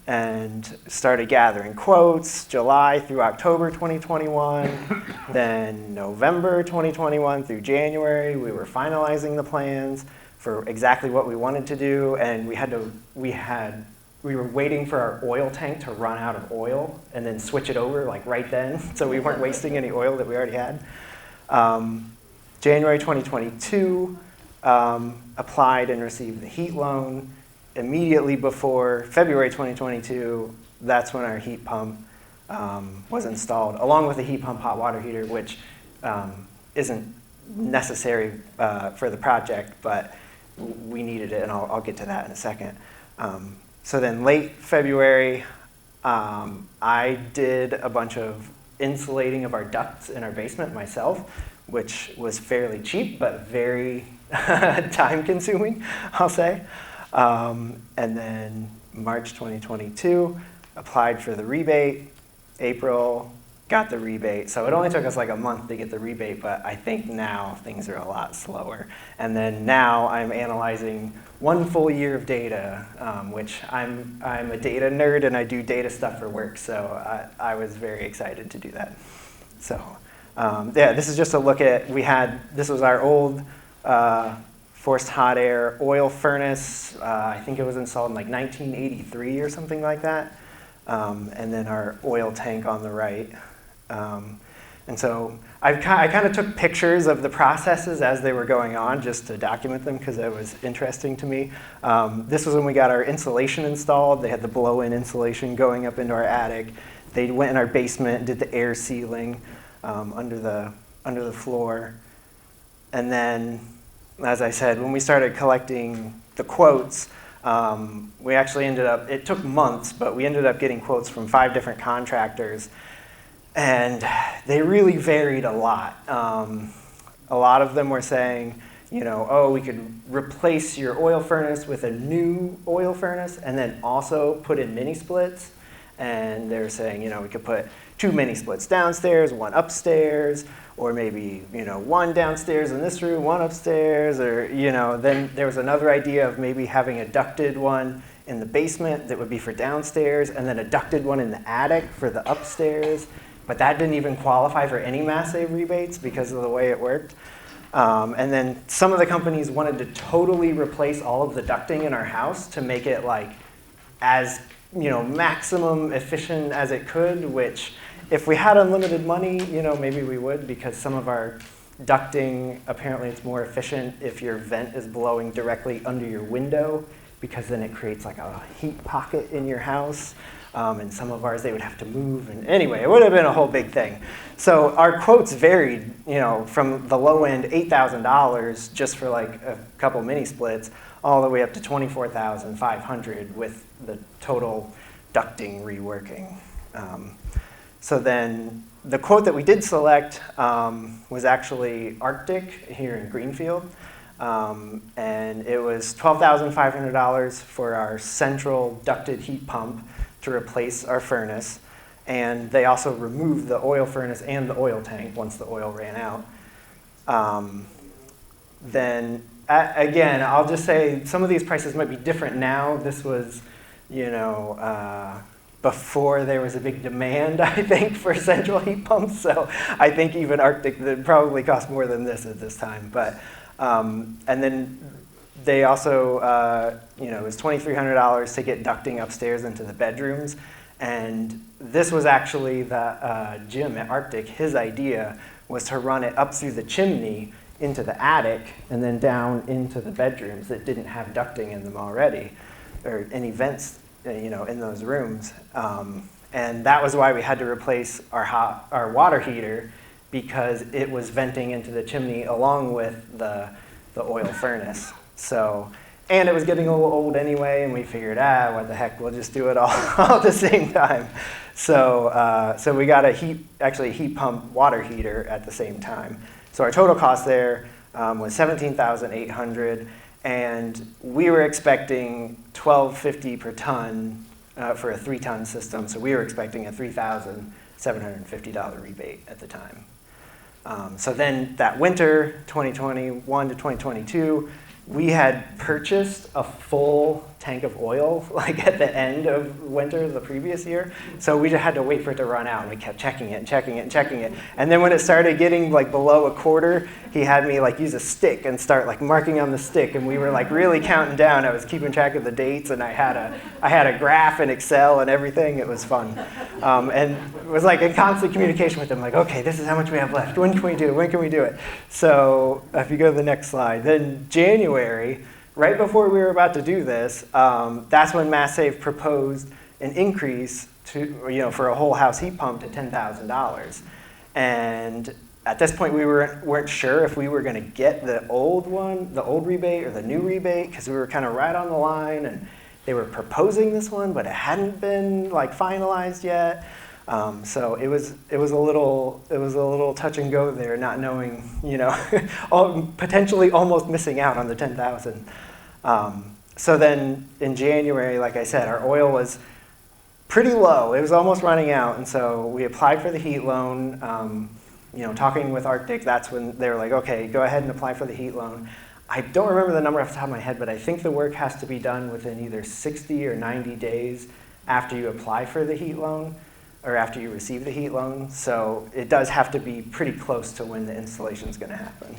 [SPEAKER 8] and started gathering quotes July through October 2021, then November 2021 through January. We were finalizing the plans for exactly what we wanted to do, and we were waiting for our oil tank to run out of oil and then switch it over like right then, so we weren't wasting any oil that we already had. January 2022, applied and received the heat loan. Immediately before February 2022, that's when our heat pump was installed, along with the heat pump hot water heater, which isn't necessary for the project, but we needed it, and I'll get to that in a second. So then late February, I did a bunch of insulating of our ducts in our basement myself, which was fairly cheap, but very time consuming, I'll say. And then March 2022, applied for the rebate. April, got the rebate. So it only took us like a month to get the rebate, but I think now things are a lot slower. And then now I'm analyzing 1 full year of data, which I'm a data nerd and I do data stuff for work, so I was very excited to do that. So yeah, this is just a look at, this was our old forced hot air oil furnace. I think it was installed in like 1983 or something like that. And then our oil tank on the right. And so I kind of took pictures of the processes as they were going on just to document them because it was interesting to me. This was when we got our insulation installed. They had the blow-in insulation going up into our attic. They went in our basement, did the air sealing under the floor. And then, as I said, when we started collecting the quotes, we actually ended up, it took months, but we ended up getting quotes from 5 different contractors. And they really varied a lot. A lot of them were saying, oh, we could replace your oil furnace with a new oil furnace and then also put in mini splits. And they were saying, we could put 2 mini splits downstairs, 1 upstairs, or maybe, 1 downstairs in this room, 1 upstairs, or, then there was another idea of maybe having a ducted one in the basement that would be for downstairs, and then a ducted one in the attic for the upstairs. But that didn't even qualify for any mass save rebates because of the way it worked. And then some of the companies wanted to totally replace all of the ducting in our house to make it like as maximum efficient as it could, which if we had unlimited money, maybe we would, because some of our ducting, apparently it's more efficient if your vent is blowing directly under your window, because then it creates like a heat pocket in your house. And some of ours, they would have to move. And anyway, it would have been a whole big thing. So our quotes varied, from the low end, $8,000 just for like a couple mini splits, all the way up to $24,500 with the total ducting reworking. So then the quote that we did select was actually Arctic here in Greenfield. And it was $12,500 for our central ducted heat pump to replace our furnace. And they also removed the oil furnace and the oil tank once the oil ran out. Then again, I'll just say some of these prices might be different now. This was, before there was a big demand, I think, for central heat pumps. So I think even Arctic probably cost more than this at this time. But and then they also, it was $2,300 to get ducting upstairs into the bedrooms. And this was actually the Jim at Arctic. His idea was to run it up through the chimney into the attic and then down into the bedrooms that didn't have ducting in them already, or any vents, in those rooms. And that was why we had to replace our water heater, because it was venting into the chimney along with the oil furnace. So, and it was getting a little old anyway, and we figured, what the heck, we'll just do it all at the same time. So we got a heat pump water heater at the same time. So our total cost there was $17,800, and we were expecting $12.50 per ton for a 3-ton system. So we were expecting a $3,750 rebate at the time. So then that winter, 2021 to 2022, we had purchased a full tank of oil like at the end of winter the previous year. So we just had to wait for it to run out, and we kept checking it and checking it and checking it. And then when it started getting like below a quarter, he had me like use a stick and start like marking on the stick, and we were like really counting down. I was keeping track of the dates, and I had a graph in Excel and everything. It was fun. And it was like in constant communication with him, like, okay, this is how much we have left. When can we do it? When can we do it? So if you go to the next slide, then January, right before we were about to do this, that's when MassSave proposed an increase to, for a whole house heat pump to $10,000. And at this point, we weren't sure if we were going to get the old rebate or the new rebate, because we were kind of right on the line, and they were proposing this one, but it hadn't been like finalized yet. So it was a little touch and go there, not knowing, potentially almost missing out on the 10,000. So then in January, like I said, our oil was pretty low. It was almost running out, and so we applied for the heat loan. Talking with Arctic, that's when they were like, okay, go ahead and apply for the heat loan. I don't remember the number off the top of my head, but I think the work has to be done within either 60 or 90 days after you apply for the heat loan, or after you receive the heat loan. So it does have to be pretty close to when the installation is going to happen.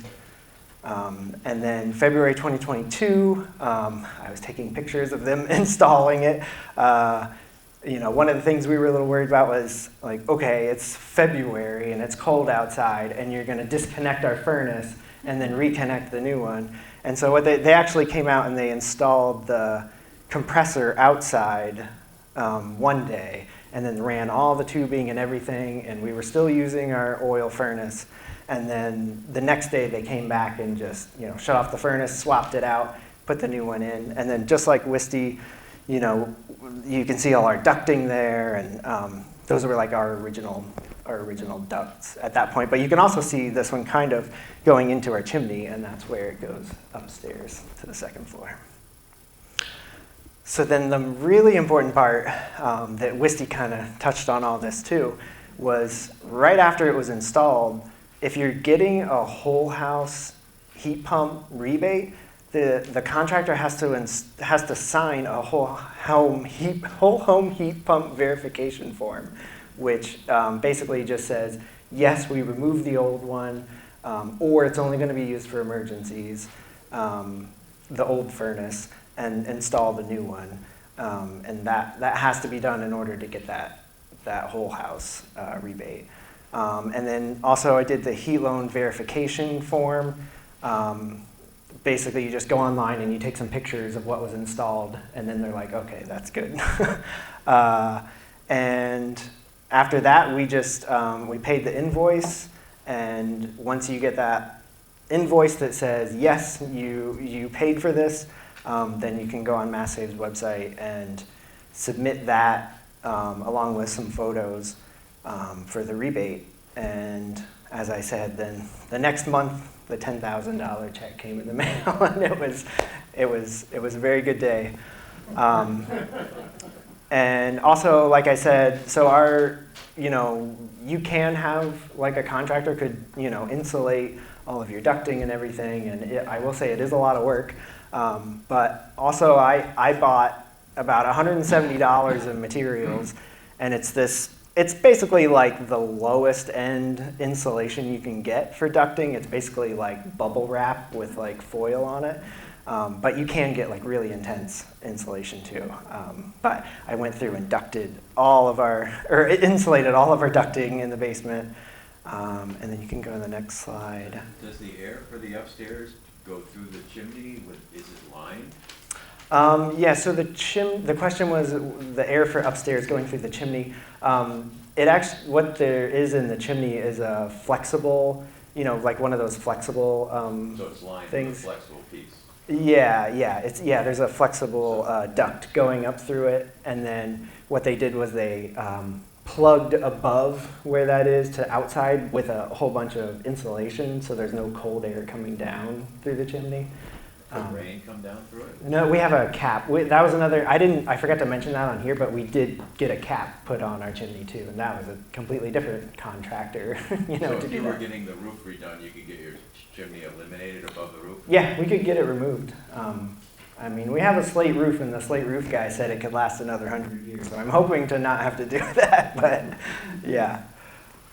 [SPEAKER 8] And then February 2022, I was taking pictures of them installing it. One of the things we were a little worried about was like, okay, it's February and it's cold outside, and you're going to disconnect our furnace and then reconnect the new one. And so what they actually came out and they installed the compressor outside one day, and then ran all the tubing and everything, and we were still using our oil furnace. And then the next day they came back and just shut off the furnace, swapped it out, put the new one in. And then just like Wisty, you can see all our ducting there, and those were like our original ducts at that point. But you can also see this one kind of going into our chimney, and that's where it goes upstairs to the second floor. So then the really important part that Wisty kind of touched on all this too was right after it was installed, if you're getting a whole house heat pump rebate, the contractor has to sign a whole home heat pump verification form, which basically just says, yes, we removed the old one, or it's only going to be used for emergencies, the old furnace, and install the new one. And that has to be done in order to get that whole house rebate. And then also I did the heat loan verification form. Basically, you just go online and you take some pictures of what was installed, and then they're like, okay, that's good. And after that, we paid the invoice, and once you get that invoice that says, yes, you paid for this, then you can go on MassSave's website and submit that along with some photos for the rebate. And as I said, then the next month, the $10,000 check came in the mail, and it was a very good day. And also, like I said, so you can have, like a contractor could, insulate all of your ducting and everything, and I will say it is a lot of work. But also I bought about $170 of materials, and it's basically like the lowest end insulation you can get for ducting. It's basically like bubble wrap with like foil on it. But you can get like really intense insulation too. But I went through and insulated all of our ducting in the basement. And then you can go to the next slide.
[SPEAKER 6] Does the air for the upstairs go through the chimney? Is it lined?
[SPEAKER 8] Yeah, so the question was the air for upstairs going through the chimney. What there is in the chimney is a flexible, like one of those flexible
[SPEAKER 6] So it's lined
[SPEAKER 8] things.
[SPEAKER 6] with a flexible piece.
[SPEAKER 8] Yeah, there's a flexible duct going up through it, and then what they did was they plugged above where that is to outside with a whole bunch of insulation, so there's no cold air coming down through the chimney.
[SPEAKER 6] Does rain come down through it?
[SPEAKER 8] No, we have a cap. That was another, I forgot to mention that on here, but we did get a cap put on our chimney too, and that was a completely different contractor, you know,
[SPEAKER 6] So
[SPEAKER 8] to
[SPEAKER 6] if
[SPEAKER 8] do
[SPEAKER 6] you were
[SPEAKER 8] that.
[SPEAKER 6] getting the roof redone, you could get your chimney eliminated above the roof?
[SPEAKER 8] Yeah, we could get it removed. I mean, we have a slate roof, and the slate roof guy said it could last another 100 years, so I'm hoping to not have to do that, but yeah.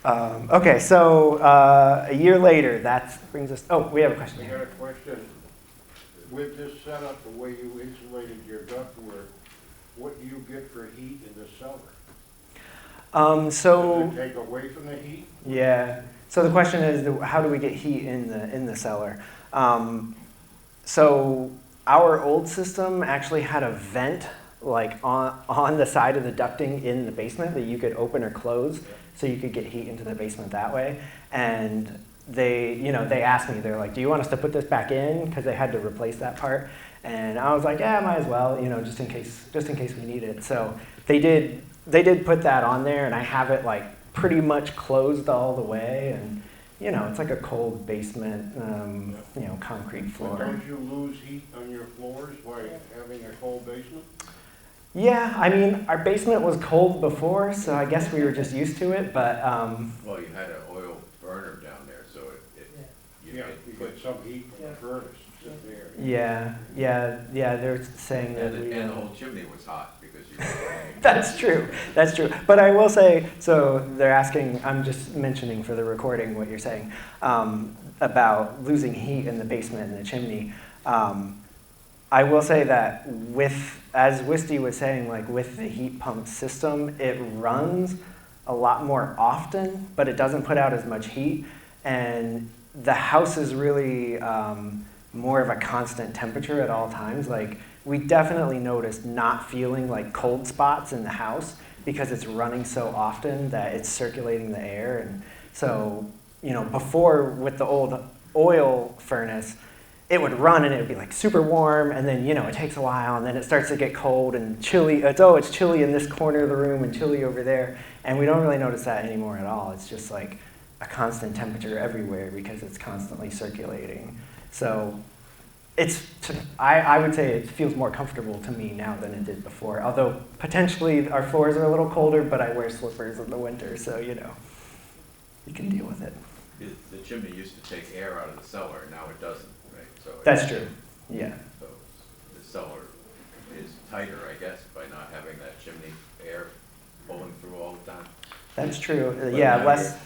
[SPEAKER 8] Okay, so a year later, that brings us, oh, we have a question
[SPEAKER 10] I
[SPEAKER 8] here.
[SPEAKER 10] got a question. With this setup, the way you insulated your ductwork, what do you get for heat in the cellar?
[SPEAKER 8] So,
[SPEAKER 10] Does it take away from the heat?
[SPEAKER 8] yeah. So the question is, how do we get heat in the cellar? So our old system actually had a vent like on the side of the ducting in the basement that you could open or close, so you could get heat into the basement that way. And they asked me, they're like, do you want us to put this back in? Because they had to replace that part. And I was like, yeah, might as well, just in case we need it. So they did put that on there, and I have it like pretty much closed all the way. And it's like a cold basement, concrete
[SPEAKER 10] But
[SPEAKER 8] floor.
[SPEAKER 10] don't you lose heat on your floors by having a cold basement?
[SPEAKER 8] Yeah, I mean, our basement was cold before, so I guess we were just used to it. But
[SPEAKER 6] Well, you had an oil burner down there, so you
[SPEAKER 10] Yeah,
[SPEAKER 6] could
[SPEAKER 10] you
[SPEAKER 6] put,
[SPEAKER 10] get some heat from the furnace in there.
[SPEAKER 8] yeah, they're saying that
[SPEAKER 6] and
[SPEAKER 8] we.
[SPEAKER 6] the whole chimney was hot because you were burning.
[SPEAKER 8] That's true. But I will say, so they're asking, I'm just mentioning for the recording what you're saying about losing heat in the basement and the chimney. I will say that as Wisty was saying, like with the heat pump system, it runs a lot more often, but it doesn't put out as much heat. And the house is really more of a constant temperature at all times. Like, we definitely noticed not feeling like cold spots in the house because it's running so often that it's circulating the air. And so, before with the old oil furnace, it would run and it would be like super warm, and then, it takes a while, and then it starts to get cold and chilly. It's chilly in this corner of the room and chilly over there. And we don't really notice that anymore at all. It's just like a constant temperature everywhere because it's constantly circulating. So I would say it feels more comfortable to me now than it did before. Although potentially our floors are a little colder, but I wear slippers in the winter, so you can deal with it.
[SPEAKER 6] The chimney used to take air out of the cellar, and now it doesn't, right? So
[SPEAKER 8] That's true. Yeah.
[SPEAKER 6] So the cellar is tighter, I guess, by not having that chimney air pulling through all the time.
[SPEAKER 8] That's true.
[SPEAKER 6] But
[SPEAKER 8] Yeah,
[SPEAKER 6] now
[SPEAKER 8] less.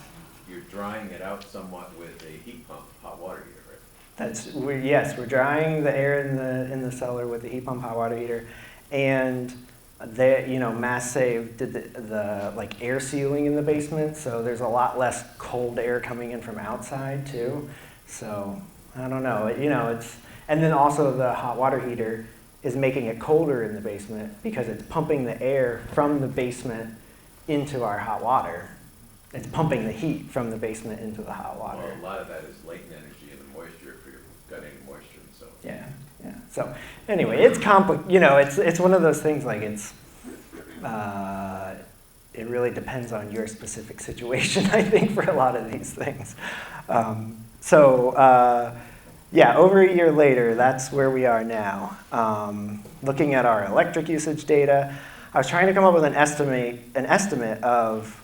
[SPEAKER 6] You're drying it out somewhat with a heat pump, hot water heater, right?
[SPEAKER 8] We're drying the air in the cellar with the heat pump hot water heater, and Mass Save did the like air sealing in the basement, so there's a lot less cold air coming in from outside too. So I don't know, and then also the hot water heater is making it colder in the basement because it's pumping the air from the basement into our hot water. It's pumping the heat from the basement into the hot water.
[SPEAKER 6] Well, a lot of that is latent energy in the moisture if you've got any moisture, so.
[SPEAKER 8] Yeah. So anyway, it's it's one of those things like it really depends on your specific situation, I think, for a lot of these things. Over a year later, that's where we are now. Looking at our electric usage data, I was trying to come up with an estimate of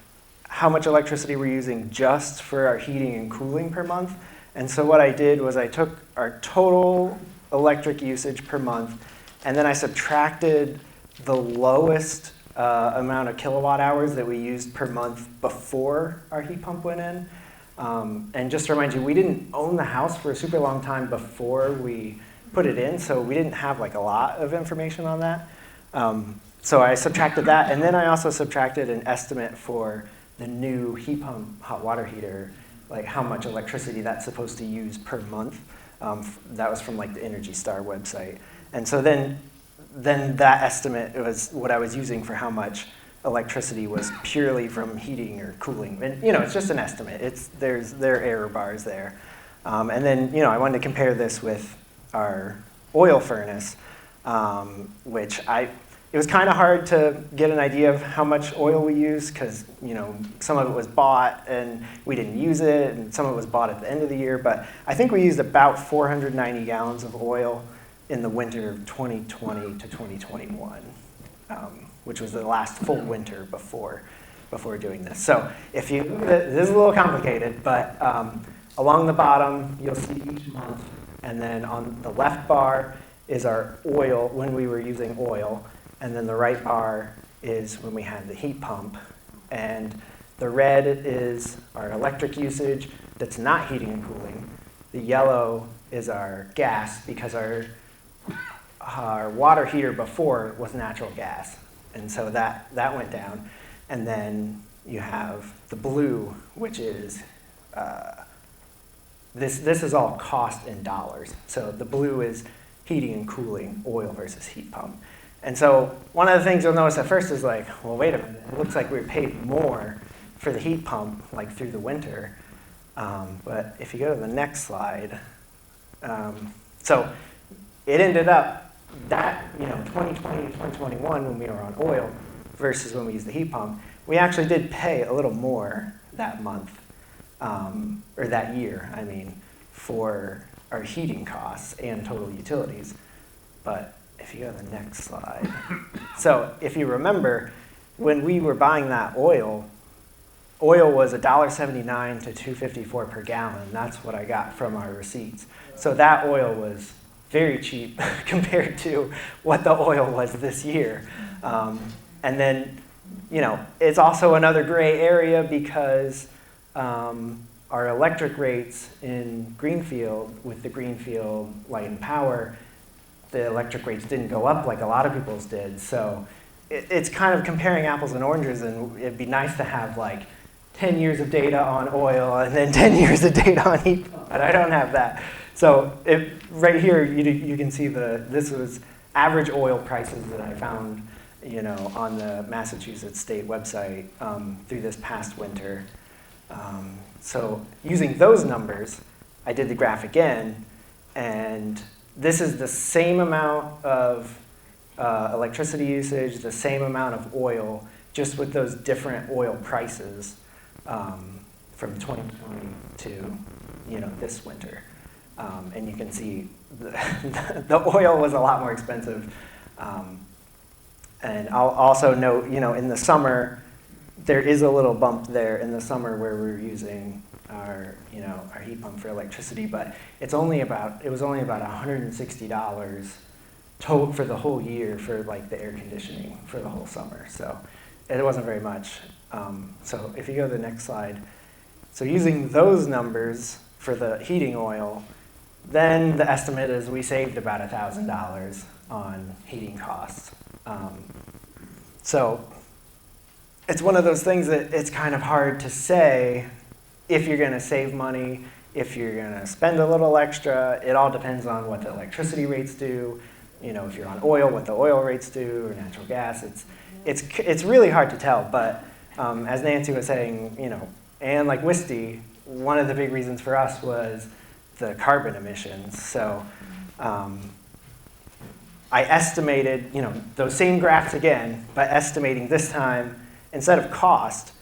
[SPEAKER 8] how much electricity we're using just for our heating and cooling per month. And so what I did was I took our total electric usage per month, and then I subtracted the lowest amount of kilowatt hours that we used per month before our heat pump went in. And just to remind you, we didn't own the house for a super long time before we put it in, so we didn't have like a lot of information on that. So I subtracted that, and then I also subtracted an estimate for the new heat pump hot water heater, like how much electricity that's supposed to use per month. That was from like the Energy Star website. And so then that estimate was what I was using for how much electricity was purely from heating or cooling. And it's just an estimate. There are error bars there. And then I wanted to compare this with our oil furnace, which it was kind of hard to get an idea of how much oil we used because, some of it was bought and we didn't use it, and some of it was bought at the end of the year. But I think we used about 490 gallons of oil in the winter of 2020 to 2021, which was the last full winter before doing this. So if you look at it, this is a little complicated, but along the bottom, you'll see each month. And then on the left bar is our oil, when we were using oil. And then the right bar is when we had the heat pump. And the red is our electric usage that's not heating and cooling. The yellow is our gas, because our water heater before was natural gas. And so that went down. And then you have the blue, which is, this is all cost in dollars. So the blue is heating and cooling, oil versus heat pump. And so one of the things you'll notice at first is like, well, wait a minute, it looks like we paid more for the heat pump, like through the winter. But if you go to the next slide, so it ended up that, 2020 to 2021 when we were on oil versus when we used the heat pump, we actually did pay a little more that month, or that year, for our heating costs and total utilities. But if you go to the next slide. So if you remember, when we were buying that oil was $1.79 to $2.54 per gallon. That's what I got from our receipts. So that oil was very cheap compared to what the oil was this year. And then, it's also another gray area because our electric rates in Greenfield, with the Greenfield Light and Power, the electric rates didn't go up like a lot of people's did. So it's kind of comparing apples and oranges, and it'd be nice to have like 10 years of data on oil and then 10 years of data on heat pump, but I don't have that. So right here, you can see this was average oil prices that I found, on the Massachusetts state website through this past winter. So using those numbers, I did the graph again, and this is the same amount of electricity usage, the same amount of oil, just with those different oil prices from 2020 to this winter. And you can see the oil was a lot more expensive. And I'll also note, in the summer, there is a little bump there in the summer where we're using our heat pump for electricity, but it was only about $160 total for the whole year for like the air conditioning for the whole summer. So it wasn't very much. So if you go to the next slide, so using those numbers for the heating oil, then the estimate is we saved about $1,000 on heating costs. So it's one of those things that it's kind of hard to say if you're going to save money, if you're going to spend a little extra. It all depends on what the electricity rates do. If you're on oil, what the oil rates do, or natural gas. It's really hard to tell. But as Nancy was saying, and like Wisty, one of the big reasons for us was the carbon emissions. So I estimated, those same graphs again, but estimating this time, instead of cost,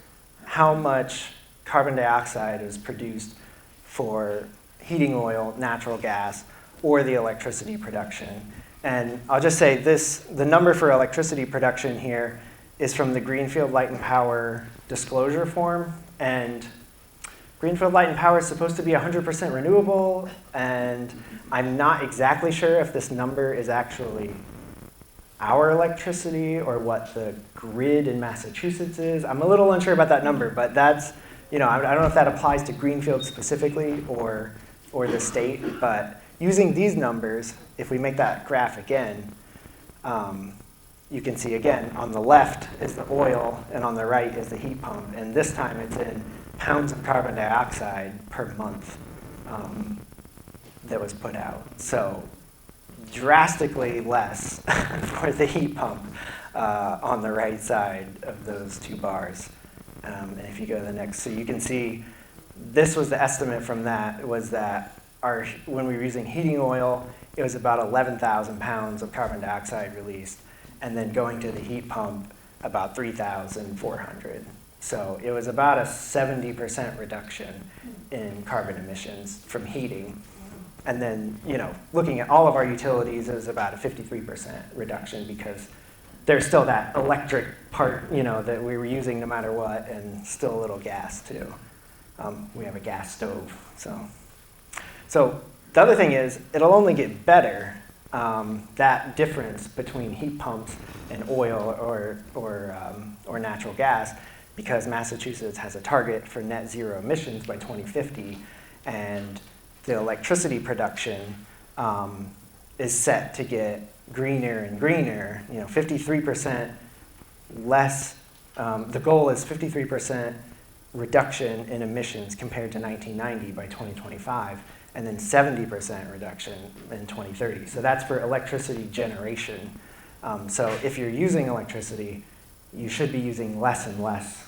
[SPEAKER 8] how much carbon dioxide is produced for heating oil, natural gas, or the electricity production. And I'll just say the number for electricity production here is from the Greenfield Light and Power disclosure form. And Greenfield Light and Power is supposed to be 100% renewable, and I'm not exactly sure if this number is actually our electricity or what the grid in Massachusetts is. I'm a little unsure about that number, but that's, I don't know if that applies to Greenfield specifically or the state, but using these numbers, if we make that graph again, you can see again, on the left is the oil, and on the right is the heat pump, and this time it's in pounds of carbon dioxide per month that was put out. So drastically less for the heat pump on the right side of those two bars. And if you go to the next, so you can see this was the estimate from that, was that when we were using heating oil, it was about 11,000 pounds of carbon dioxide released. and then going to the heat pump about 3,400. So it was about a 70% reduction in carbon emissions from heating. And then, looking at all of our utilities, it was about a 53% reduction because there's still that electric part, that we were using no matter what, and still a little gas too. We have a gas stove, so the other thing is, it'll only get better, that difference between heat pumps and oil or natural gas, because Massachusetts has a target for net zero emissions by 2050, and the electricity production is set to get greener and greener. 53% less. The goal is 53% reduction in emissions compared to 1990 by 2025, and then 70% reduction in 2030. So that's for electricity generation. So if you're using electricity, you should be using less and less,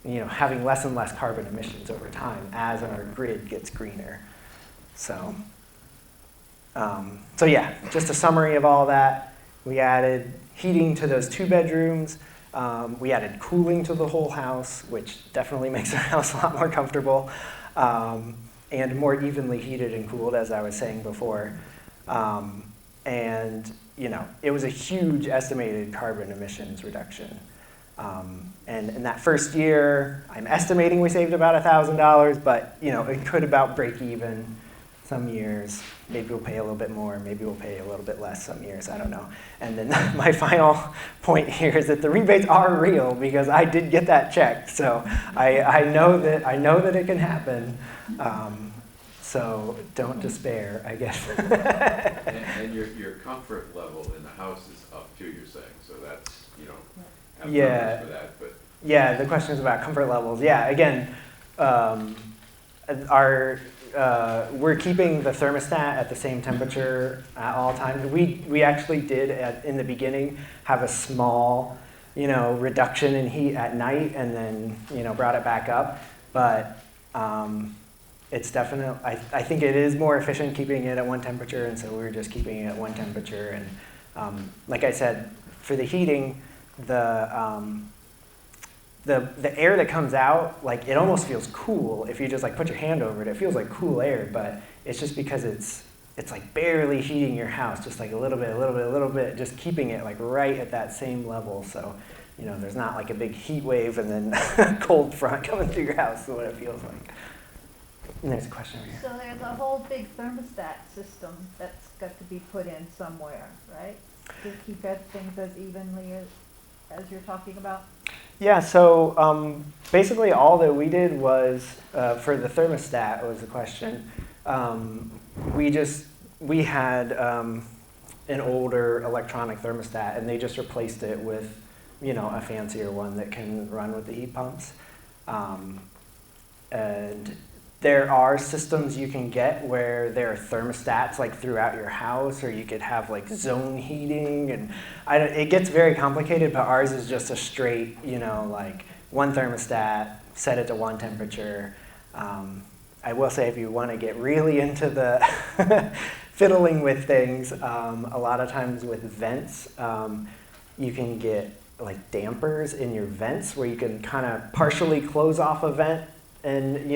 [SPEAKER 8] having less and less carbon emissions over time as our grid gets greener. So yeah, just a summary of all that. We added heating to those 2 bedrooms. We added cooling to the whole house, which definitely makes our house a lot more comfortable, and more evenly heated and cooled, as I was saying before. And it was a huge estimated carbon emissions reduction. And in that first year, I'm estimating we saved about $1,000, but it could about break even some years. Maybe we'll pay a little bit more, maybe we'll pay a little bit less some years, I don't know. And then my final point here is that the rebates are real, because I did get that check. So I know that it can happen. So don't despair, I guess.
[SPEAKER 6] And your comfort level in the house is up too, you're saying, so that's, have numbers for that, but.
[SPEAKER 8] Yeah, the question is about comfort levels. Yeah, again, we're keeping the thermostat at the same temperature at all times. We actually did, in the beginning, have a small, reduction in heat at night, and then, brought it back up. But it's definitely, I think it is more efficient keeping it at one temperature, and so we're just keeping it at one temperature. And like I said, for the heating, the air that comes out, like, it almost feels cool if you just put your hand over it. It feels like cool air, but it's just because it's like barely heating your house, just like a little bit, just keeping it right at that same level. So, there's not like a big heat wave and then a cold front coming through your house, is what it feels like. And there's a question over here.
[SPEAKER 9] So there's a whole big thermostat system that's got to be put in somewhere, right? To keep things as evenly as you're talking about?
[SPEAKER 8] Yeah, so basically all that we did was, for the thermostat was the question, we had an older electronic thermostat, and they just replaced it with, a fancier one that can run with the heat pumps. And there are systems you can get where there are thermostats throughout your house, or you could have zone heating, and it gets very complicated, but ours is just a straight, one thermostat, set it to one temperature. I will say, if you want to get really into the fiddling with things, a lot of times with vents, you can get dampers in your vents where you can kind of partially close off a vent and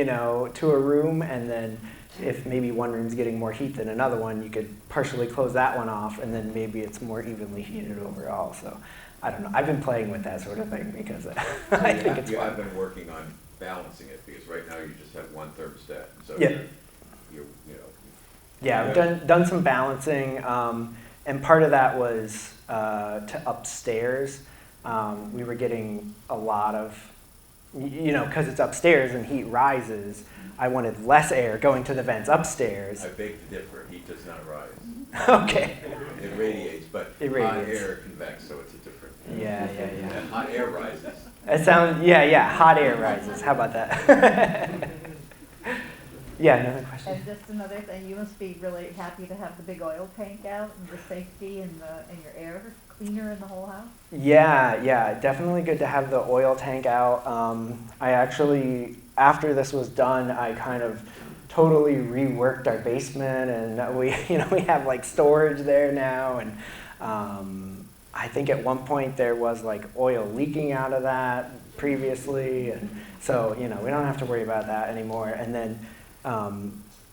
[SPEAKER 8] to a room, and then if maybe one room's getting more heat than another one, you could partially close that one off, and then maybe it's more evenly heated overall. So I don't know. I've been playing with that sort of thing because I think it's fun.
[SPEAKER 6] I've been working on balancing it, because right now you just have one thermostat. So
[SPEAKER 8] yeah. Yeah, we've done some balancing, and part of that was to upstairs. We were getting a lot of, because it's upstairs and heat rises, I wanted less air going to the vents upstairs.
[SPEAKER 6] I beg to differ. Heat does not rise.
[SPEAKER 8] Okay.
[SPEAKER 6] It radiates, but
[SPEAKER 8] it
[SPEAKER 6] hot
[SPEAKER 8] radiates.
[SPEAKER 6] air convects, so it's a different.
[SPEAKER 8] Yeah.
[SPEAKER 6] And hot air rises.
[SPEAKER 8] It sounds, hot air rises. How about that? Yeah, another question.
[SPEAKER 9] And just another thing, you must be really happy to have the big oil tank out, and the safety and your air cleaner in the whole house? Yeah, definitely good to have the oil tank out. I actually, after this was done, I kind of totally reworked our basement, and we have storage there now, and
[SPEAKER 8] I think at one point there was like oil leaking out of that previously, and so we don't have to worry about that anymore. And then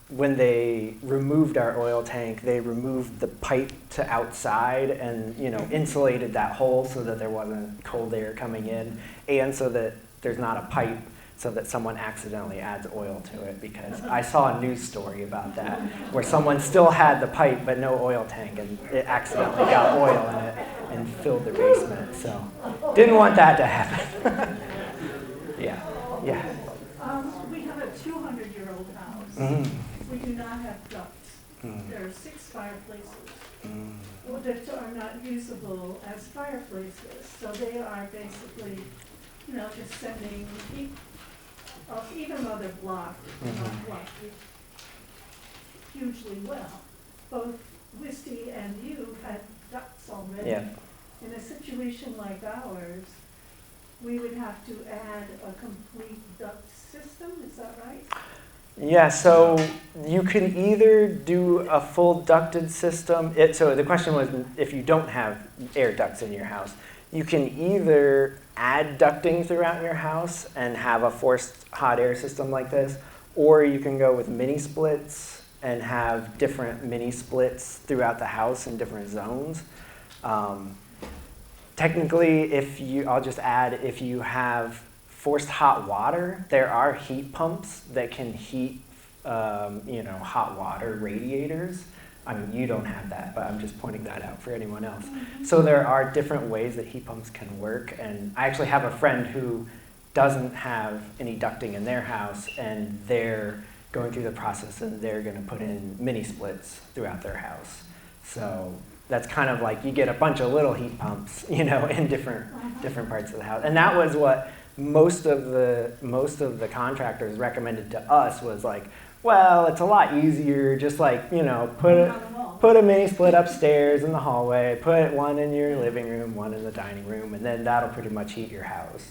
[SPEAKER 8] when they removed our oil tank, they removed the pipe to outside and insulated that hole so that there wasn't cold air coming in, and so that there's not a pipe so that someone accidentally adds oil to it, because I saw a news story about that where someone still had the pipe but no oil tank, and it accidentally got oil in it and filled their basement. So didn't want that to happen. Yeah.
[SPEAKER 11] We have a 200-year-old house.
[SPEAKER 8] Mm-hmm.
[SPEAKER 11] We do not have ducts. There are 6 fireplaces that are not usable as fireplaces. So they are basically, just sending heat, even though they're blocked, not blocked hugely well. Both Wisty and you had ducts already.
[SPEAKER 8] Yeah.
[SPEAKER 11] In a situation like ours, we would have to add a complete duct system, is that right?
[SPEAKER 8] Yeah, so you can either do a full ducted system. So the question was, if you don't have air ducts in your house, you can either add ducting throughout your house and have a forced hot air system like this, or you can go with mini splits and have different mini splits throughout the house in different zones. Technically, I'll just add, if you have forced hot water, there are heat pumps that can heat, hot water radiators. I mean, you don't have that, but I'm just pointing that out for anyone else. So there are different ways that heat pumps can work, and I actually have a friend who doesn't have any ducting in their house, and they're going through the process, and they're going to put in mini splits throughout their house. So that's kind of like you get a bunch of little heat pumps, in different parts of the house. And that was what most of the contractors recommended to us, was like, well, it's a lot easier, just like, put a mini split upstairs in the hallway, put one in your living room, one in the dining room, and then that'll pretty much heat your house.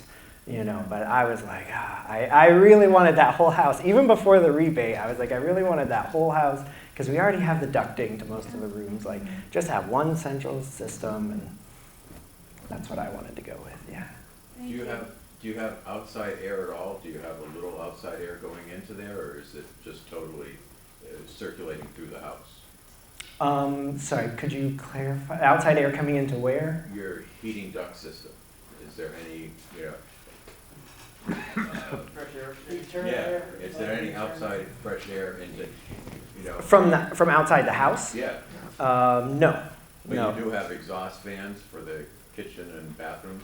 [SPEAKER 8] But I was like, I really wanted that whole house. Even before the rebate, I was like, I really wanted that whole house, because we already have the ducting to most of the rooms. Like, just have one central system, and that's what I wanted to go with, yeah.
[SPEAKER 6] Do you have outside air at all? Do you have a little outside air going into there, or is it just totally circulating through the house?
[SPEAKER 8] Sorry, could you clarify? Outside air coming into where?
[SPEAKER 6] Your heating duct system. Is there any,
[SPEAKER 5] Fresh air?
[SPEAKER 6] yeah, is there any outside fresh air into,
[SPEAKER 8] From outside the house?
[SPEAKER 6] Yeah.
[SPEAKER 8] No.
[SPEAKER 6] But
[SPEAKER 8] No.
[SPEAKER 6] you do have exhaust fans for the kitchen and bathrooms?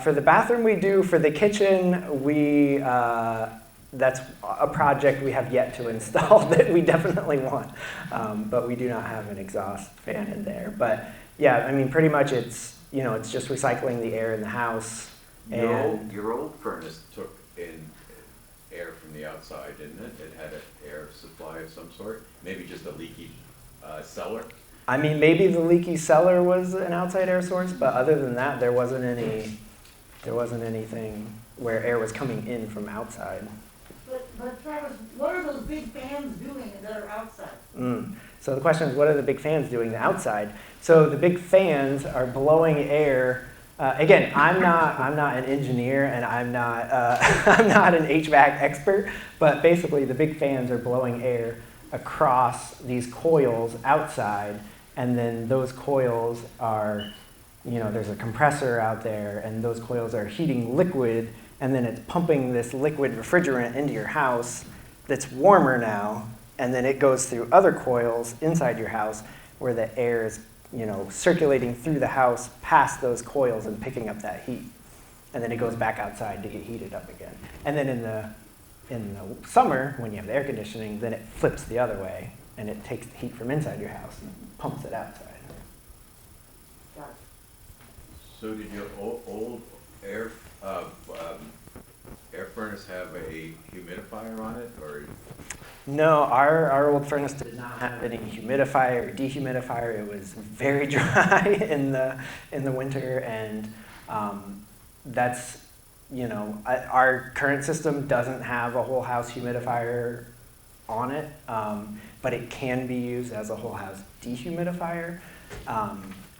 [SPEAKER 8] For the bathroom we do. For the kitchen, that's a project we have yet to install that we definitely want. But we do not have an exhaust fan in there. But yeah, I mean, pretty much it's just recycling the air in the house. And
[SPEAKER 6] Your old furnace took in air from the outside, didn't it? It had an air supply of some sort, maybe just a leaky cellar?
[SPEAKER 8] I mean, maybe the leaky cellar was an outside air source, but other than that, there wasn't anything where air was coming in from outside.
[SPEAKER 2] But Travis, what are those big fans doing that are outside?
[SPEAKER 8] So the question is, what are the big fans doing outside? So the big fans are blowing air. Again, I'm not an engineer, and I'm not an HVAC expert, but basically the big fans are blowing air across these coils outside, and then those coils are, there's a compressor out there, and those coils are heating liquid, and then it's pumping this liquid refrigerant into your house that's warmer now, and then it goes through other coils inside your house where the air is circulating through the house past those coils and picking up that heat. And then it goes back outside to get heated up again. And then in the summer, when you have the air conditioning, then it flips the other way, and it takes the heat from inside your house and pumps it outside.
[SPEAKER 6] So did your old air furnace have a humidifier on it, or?
[SPEAKER 8] No, our old furnace did not have any humidifier or dehumidifier. It was very dry in the winter, and that's, our current system doesn't have a whole house humidifier on it, but it can be used as a whole house dehumidifier.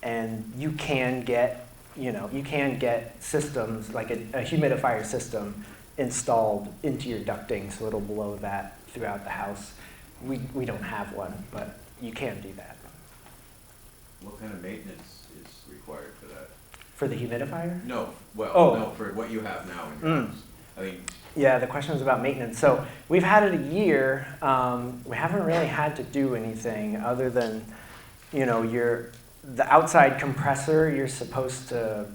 [SPEAKER 8] And you can get, you can get systems, like a humidifier system installed into your ducting so it'll blow that throughout the house. We don't have one, but you can do that.
[SPEAKER 6] What kind of maintenance is required for that?
[SPEAKER 8] For the humidifier?
[SPEAKER 6] No, well,
[SPEAKER 8] Oh.
[SPEAKER 6] no, for what you have now in your house. I mean,
[SPEAKER 8] Yeah, the question was about maintenance. So we've had it a year. We haven't really had to do anything other than, the outside compressor, you're supposed to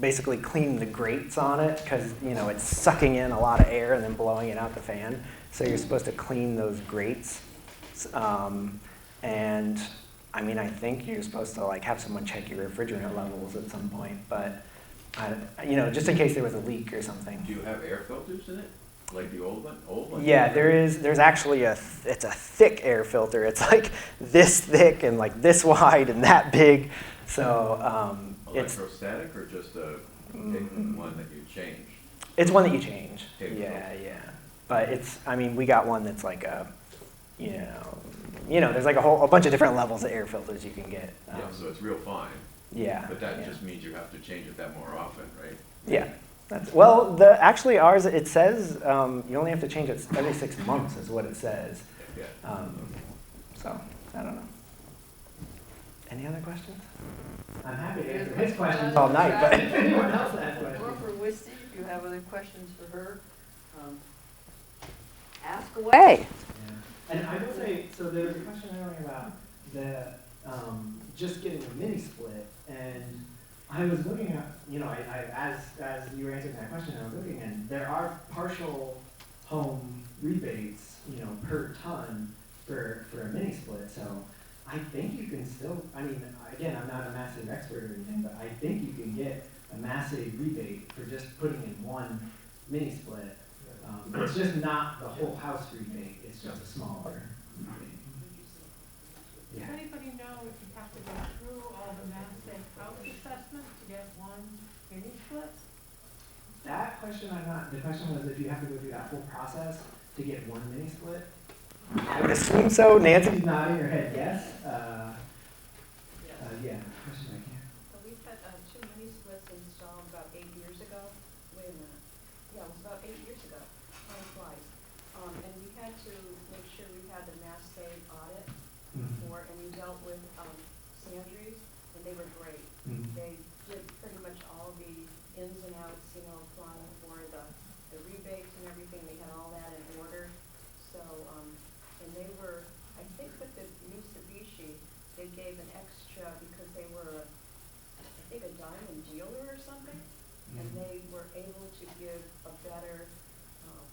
[SPEAKER 8] basically clean the grates on it because, it's sucking in a lot of air and then blowing it out the fan. So you're supposed to clean those grates. And I think you're supposed to have someone check your refrigerant levels at some point, but just in case there was a leak or something.
[SPEAKER 6] do you have air filters in it? Like the old one?
[SPEAKER 8] Yeah, there's actually it's a thick air filter. It's like this thick and like this wide and that big. So it's
[SPEAKER 6] Electrostatic or just a one that you change?
[SPEAKER 8] It's one that you change.
[SPEAKER 6] Take
[SPEAKER 8] Yeah. But we got one that's like a, there's like a bunch of different levels of air filters you can get.
[SPEAKER 6] Yeah, so it's real fine.
[SPEAKER 8] Yeah.
[SPEAKER 6] But that
[SPEAKER 8] yeah.
[SPEAKER 6] just means you have to change it that more often, right?
[SPEAKER 8] Yeah. Actually ours, it says you only have to change it every 6 months is what it says.
[SPEAKER 6] Yeah.
[SPEAKER 8] So, I don't know. Any other questions? I'm happy to answer his questions all night, but if anyone else has
[SPEAKER 1] Or
[SPEAKER 8] questions.
[SPEAKER 1] for Wisty, if you have other questions for her, ask away.
[SPEAKER 8] Yeah. And I will say, so there was a question earlier about the just getting a mini split, and I was looking at, as you were answering that question, I was looking, and there are partial home rebates, per ton for a mini split. So I think you can still, again, I'm not a massive expert or anything, but I think you can get a massive rebate for just putting in one mini split. It's just not the whole house rebate, it's just a smaller rebate.
[SPEAKER 11] Does anybody know if you have to go through all the mass safe house assessment to get one mini split?
[SPEAKER 8] That question the question was if you have to go through that whole process to get one mini split. I would assume so. Nancy's nodding her head yes. Yeah, question I can't.
[SPEAKER 12] So we've had 2 mini splits installed about 8 years ago. Wait a minute. Yeah, it was about 8 years ago. Time flies. And we had to make sure we had the mass save audit before, and we dealt with Sandries, and they were great. They did pretty much all the ins and outs, applying for the rebates and everything. They had all that in order. So, and they were, I think with the Mitsubishi, they gave an extra because they were, I think, a diamond dealer or something, and they were able to give a better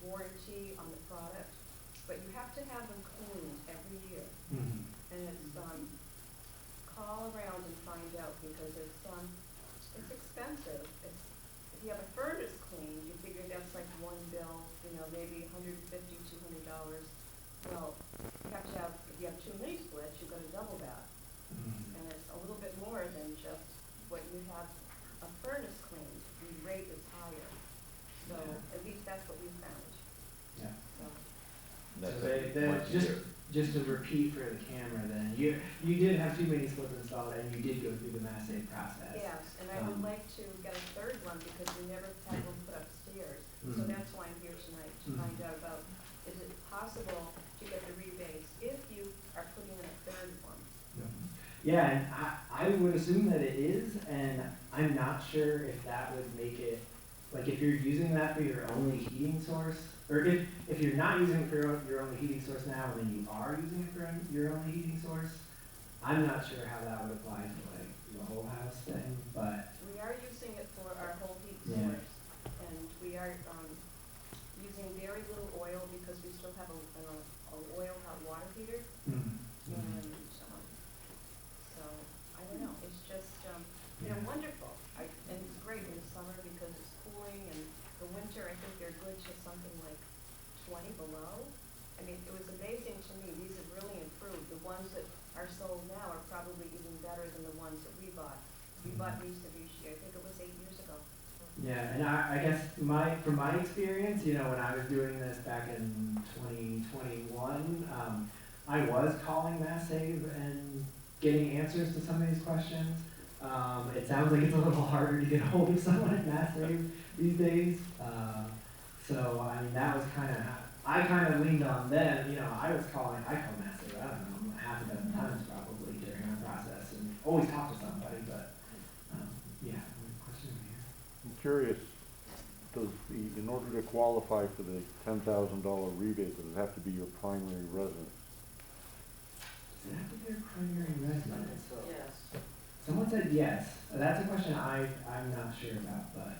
[SPEAKER 12] warranty on the product. But you have to have them cleaned every year, and it's call around and find out because it's expensive. If you have a furnace cleaned, you figure that's like one bill, maybe $150, $200. Well, if you have 2 mini splits, you've got to double that. And it's a little bit more than just what you have a furnace cleaned. The rate is higher. So at least that's what we found.
[SPEAKER 8] Yeah.
[SPEAKER 12] So,
[SPEAKER 6] That's
[SPEAKER 8] just to repeat for the camera then, you did have 2 mini splits installed and you did go through the mass save process.
[SPEAKER 12] yes, and I would like to get a third one because we never had one put upstairs. So that's why I'm here tonight, to find out about, is it possible to get the rebates if you are putting in a third one?
[SPEAKER 8] Yeah, and I would assume that it is, and I'm not sure if that would make it, like if you're using that for your only heating source, or if you're not using it for your only heating source now, and then you are using it for your only heating source, I'm not sure how that would apply to like the whole house thing, but.
[SPEAKER 12] We are using it for our whole heat
[SPEAKER 8] Yeah.
[SPEAKER 12] source, and we are using very little oil because we still have an oil hot water heater. And so, I don't know, it's just, wonderful. And it's great in the summer because it's cooling, and the winter, I think they're good to something like 20 below. I mean, it was amazing to me. These have really improved. The ones that are sold now are probably even better than the ones that we bought. We bought Mitsubishi, I think it was 8 years ago.
[SPEAKER 8] Yeah, and I guess from my experience, when I was doing this back in 2021, I was calling Mass Save and getting answers to some of these questions. It sounds like it's a little harder to get a hold of someone at Mass Save these days. So, I mean, that was kind of how, I kind of leaned on them. You know, I called Mass Save, I don't know, half a dozen times probably during our process, and always talk to somebody, but, yeah, question over here.
[SPEAKER 10] I'm curious, in order to qualify for the $10,000 rebate, does it have to be your primary residence?
[SPEAKER 8] Does it have to be your primary residence?
[SPEAKER 3] Yes.
[SPEAKER 8] Someone said yes. That's a question I'm not sure about, but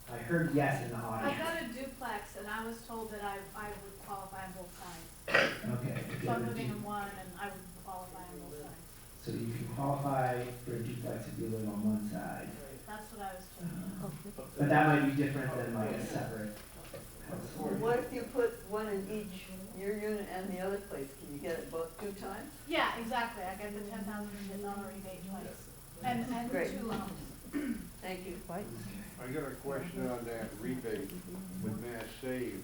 [SPEAKER 8] I heard yes in the
[SPEAKER 13] I
[SPEAKER 8] audience.
[SPEAKER 13] got a duplex and I was told that I would qualify on both sides.
[SPEAKER 8] Okay.
[SPEAKER 13] So I'm living in one and I would qualify on both sides.
[SPEAKER 8] So you can qualify for a duplex if you live on one side.
[SPEAKER 13] That's what I was told.
[SPEAKER 8] But that might be different than like a separate
[SPEAKER 1] Well,
[SPEAKER 8] household.
[SPEAKER 1] what if you put one in each, your unit and the other place? Can you get it both 2 times?
[SPEAKER 13] Yeah, exactly. I get the $10,000 rebate twice. And
[SPEAKER 1] Great.
[SPEAKER 13] 2 loans.
[SPEAKER 1] Thank you.
[SPEAKER 10] I got a question on that rebate with Mass Save.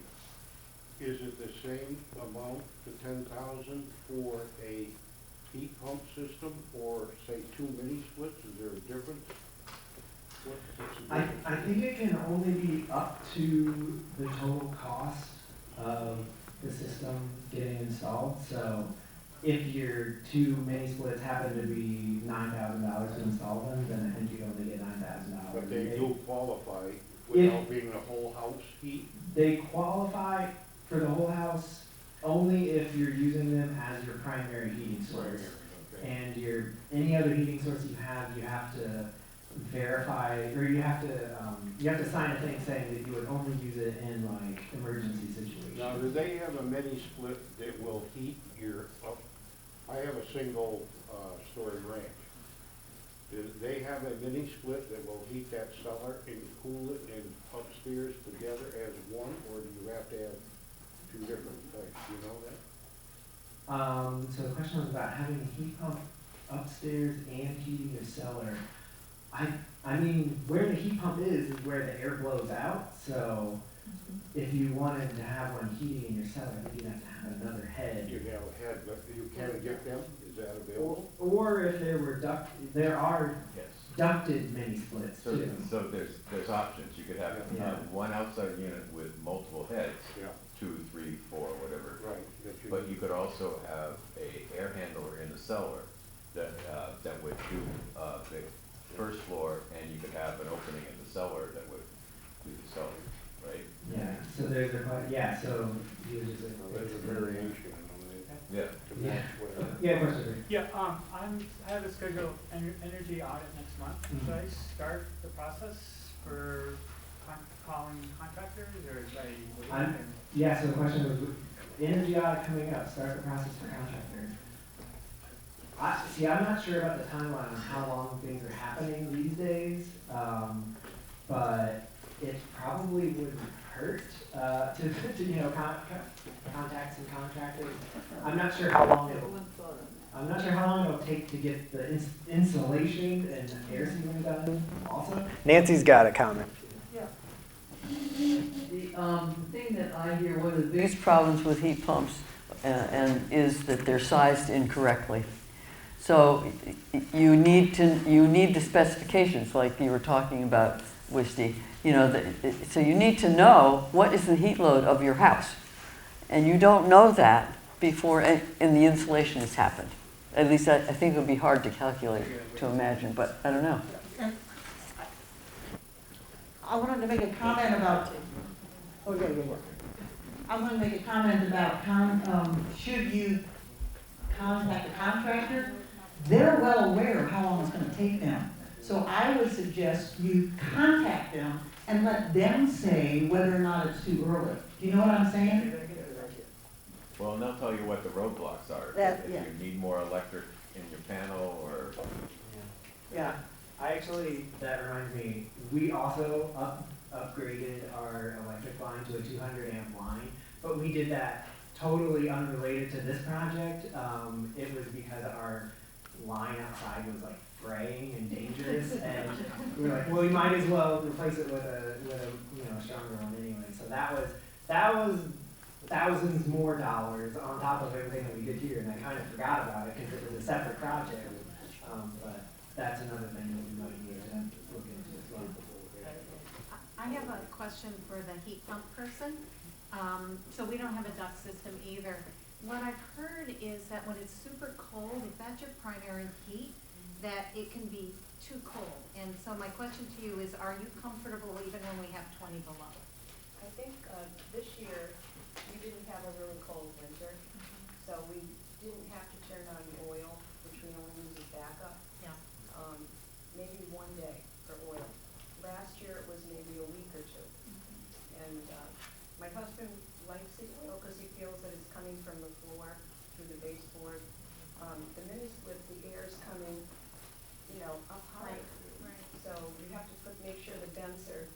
[SPEAKER 10] Is it the same amount, the 10,000, for a heat pump system or say 2 mini splits? Is there a difference? What's the difference?
[SPEAKER 8] I think it can only be up to the total cost of the system getting installed. So if your 2 mini splits happen to be $9,000 to install them, then I think you'd only get $9,000.
[SPEAKER 10] But they do qualify without being the whole house heat?
[SPEAKER 8] They qualify for the whole house only if you're using them as your primary heating source.
[SPEAKER 10] Okay.
[SPEAKER 8] And any other heating source you have to verify, or you have to sign a thing saying that you would only use it in like emergency situations.
[SPEAKER 10] Now, do they have a mini split that will heat your up? I have a single story ranch. Do they have a mini split that will heat that cellar and cool it and upstairs together as one, or do you have to have 2 different types? Do you know that?
[SPEAKER 8] So the question was about having a heat pump upstairs and heating your cellar. I mean, where the heat pump is where the air blows out. So if you wanted to have one heating in your cellar, I think you'd have to have another head.
[SPEAKER 10] You have a head, but you can't get them? Is that available?
[SPEAKER 8] Or if there were there are
[SPEAKER 6] Yes.
[SPEAKER 8] ducted mini splits
[SPEAKER 6] So,
[SPEAKER 8] too.
[SPEAKER 6] so there's options. You could have
[SPEAKER 8] Yeah.
[SPEAKER 6] one outside unit with multiple heads,
[SPEAKER 10] Yeah,
[SPEAKER 6] 2, 3, 4, whatever.
[SPEAKER 10] right.
[SPEAKER 6] But you could also have a air handler in the cellar that would do the first floor, and you could have an opening in the cellar that would do the cellar, right?
[SPEAKER 8] Yeah. So there's so you would just
[SPEAKER 10] There's a variation
[SPEAKER 6] Yeah.
[SPEAKER 10] to match whatever.
[SPEAKER 8] Yeah, of course there is.
[SPEAKER 14] Yeah, I have a scheduled energy audit next month. Should I start the process for calling contractors, or should I wait?
[SPEAKER 8] Yeah, so the question was, energy audit coming up, start the process for contractors. I'm not sure about the timeline on how long things are happening these days, but it probably wouldn't hurt to contact some contractors. I'm not sure how long it'll take to get the insulation and air sealing done also. Nancy's got a comment.
[SPEAKER 3] The thing that I hear, one of the
[SPEAKER 1] Biggest problems with heat pumps and is that they're sized incorrectly. So you need the specifications like you were talking about, Wisty. So you need to know what is the heat load of your house. And you don't know that before and the insulation has happened. At least I think it would be hard to calculate, to imagine, but I don't know.
[SPEAKER 2] I wanted to make a comment about, I want to make a comment about should you contact the contractor? They're well aware of how long it's going to take them. So I would suggest you contact them and let them say whether or not it's too early. Do you know what I'm saying?
[SPEAKER 6] Well, and they'll tell you what the roadblocks are.
[SPEAKER 2] Yeah.
[SPEAKER 6] If you need more electric in your panel or.
[SPEAKER 8] Yeah, that reminds me, we also upgraded our electric line to a 200 amp line, but we did that totally unrelated to this project. It was because our line outside was like fraying and dangerous, and we were like, well, we might as well replace it with a stronger one anyway. So that was thousands more dollars on top of everything that we did here, and I kind of forgot about it because it was a separate project. But that's another thing that we might need to look into as well.
[SPEAKER 13] I have a question for the heat pump person. So we don't have a duct system either. What I've heard is that when it's super cold, if that's your primary heat, that it can be too cold. And so my question to you is, are you comfortable even when we have 20 below?
[SPEAKER 12] I think this year, we didn't have a really cold winter, so we didn't have to turn on the oil, which we only use as backup.
[SPEAKER 13] Yeah.
[SPEAKER 12] Maybe one day for oil. Last year, it was maybe a week or two. And my husband likes the oil because he feels that it's coming from the floor through the baseboard. The mini split, the air is coming, you know, up high.
[SPEAKER 13] Right.
[SPEAKER 12] So we have to make sure the vents are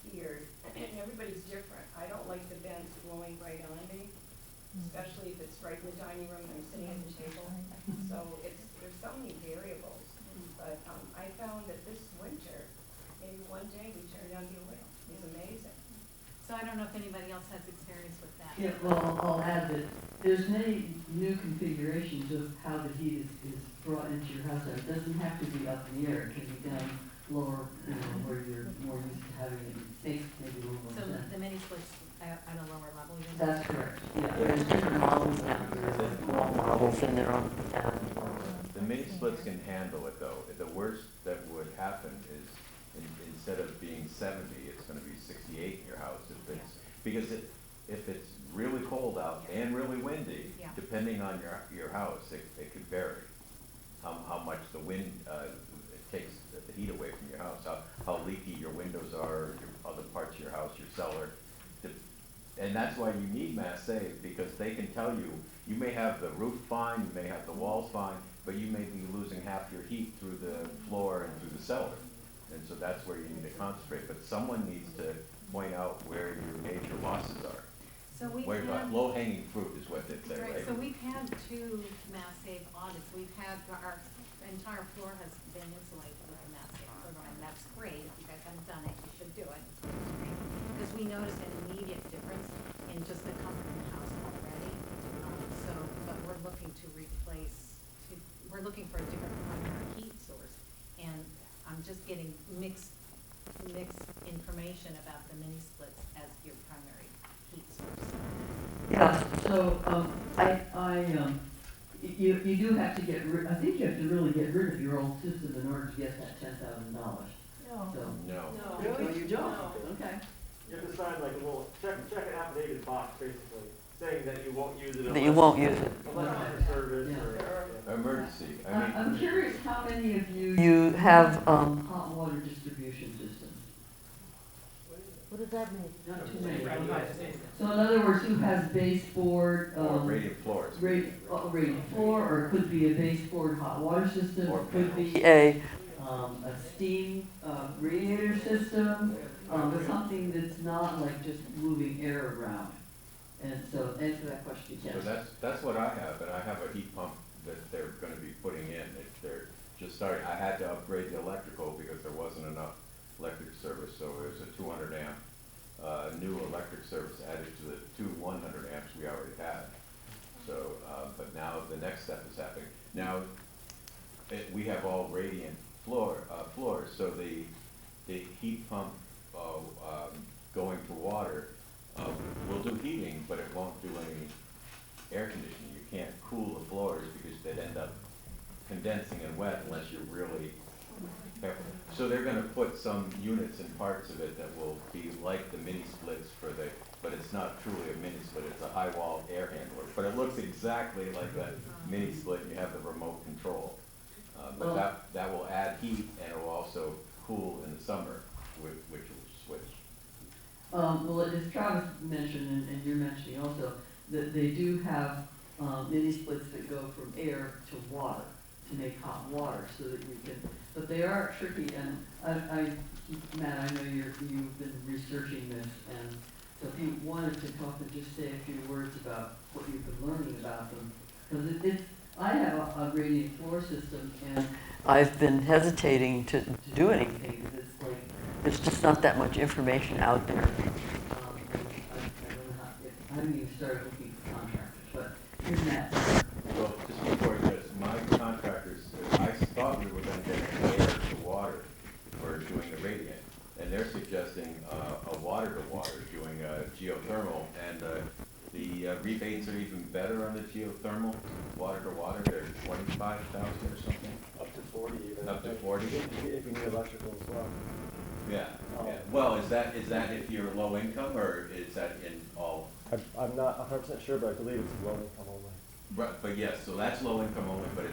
[SPEAKER 12] geared. And everybody's different. I don't like the vents blowing right on me, especially if it's right in the dining room and I'm sitting at the table. So there's so many variables. But I found that this winter, maybe one day we turned on the oil. It was amazing.
[SPEAKER 13] So I don't know if anybody else has experience with that.
[SPEAKER 3] Yeah, well, I'll add that there's many new configurations of how the heat is brought into your house. It doesn't have to be up in the air. It can be down lower, you know, where you're more used to having it. Maybe a little more
[SPEAKER 13] So
[SPEAKER 3] sense.
[SPEAKER 13] the mini splits at a lower level. You mean?
[SPEAKER 3] That's correct. Yeah, there's different models now. There's small models and they're on down.
[SPEAKER 6] The mini splits can handle it though. The worst that would happen is instead of being 70, it's going to be 68 in your house. Because if it's really cold out and really windy,
[SPEAKER 13] Yeah.
[SPEAKER 6] depending on your house, it could vary. How much the wind it takes the heat away from your house, how leaky your windows are, your other parts of your house, your cellar. And that's why you need mass save, because they can tell you, you may have the roof fine, you may have the walls fine, but you may be losing half your heat through the floor and through the cellar. And so that's where you need to concentrate. But someone needs to point out where your major losses are.
[SPEAKER 13] So we've
[SPEAKER 6] Where
[SPEAKER 13] had,
[SPEAKER 6] low-hanging fruit is what they say,
[SPEAKER 13] right,
[SPEAKER 6] right?
[SPEAKER 13] so we've had 2 mass save audits. We've had, our entire floor has been insulated with the mass save program. That's great. If you guys haven't done it, you should do it. Because we noticed an immediate difference in just the comfort in the house already. But we're looking to we're looking for a different primary heat source. And I'm just getting mixed information about the mini splits as your primary heat source.
[SPEAKER 3] Yeah, so, you do have to I think you have to really get rid of your old system in order to get that $10,000.
[SPEAKER 11] No.
[SPEAKER 3] So,
[SPEAKER 6] No.
[SPEAKER 3] really, you don't? Okay.
[SPEAKER 5] You have to sign like a little check an affidavit box, basically, saying that you won't use it.
[SPEAKER 1] That you won't use it.
[SPEAKER 5] Unless it's for service
[SPEAKER 3] Yeah.
[SPEAKER 5] or.
[SPEAKER 6] Emergency. I mean,
[SPEAKER 3] I'm curious how many of you
[SPEAKER 1] You have,
[SPEAKER 3] hot water distribution systems?
[SPEAKER 11] What does that mean?
[SPEAKER 3] Not too many. Okay. So in other words, who has baseboard,
[SPEAKER 6] or radiant floors.
[SPEAKER 3] radiant floor, or it could be a baseboard hot water system,
[SPEAKER 6] Or
[SPEAKER 3] it could be
[SPEAKER 1] a,
[SPEAKER 3] a steam radiator system, something that's not like just moving air around. And so answer that question, yes.
[SPEAKER 6] So that's what I have, and I have a heat pump that they're going to be putting in. They're just starting. I had to upgrade the electrical because there wasn't enough electric service, so it was a 200 amp new electric service added to the 2 100 amps we already had. So, but now the next step is happening. Now we have all radiant floors, so the heat pump going to water will do heating, but it won't do any air conditioning. You can't cool the floors because they'd end up condensing and wet unless you're really careful. So they're going to put some units and parts of it that will be like the mini splits but it's not truly a mini split. It's a high wall air handler, but it looks exactly like that mini split. You have the remote control, but that will add heat and it will also cool in the summer, which will switch.
[SPEAKER 3] Well, as Travis mentioned, and you're mentioning also, that they do have mini splits that go from air to water, to make hot water, so that you can, but they are tricky, and Matt, I know you've been researching this, and so if you wanted to talk and just say a few words about what you've been learning about them, because I have a radiant floor system, and
[SPEAKER 1] I've been hesitating to do anything.
[SPEAKER 3] because it's like,
[SPEAKER 1] There's just not that much information out there.
[SPEAKER 3] I haven't even started looking for contractors, but here's Matt.
[SPEAKER 6] Well, just before this, my contractors, I thought better on the geothermal, water to water, they're 25,000 or something?
[SPEAKER 5] Up to 40 even.
[SPEAKER 6] Up to 40?
[SPEAKER 5] If you need electrical as well.
[SPEAKER 6] Yeah, yeah. Well, is that if you're low income, or is that in all?
[SPEAKER 5] I'm not 100% sure, but I believe it's low income only.
[SPEAKER 6] Right, but yes, so that's low income only, but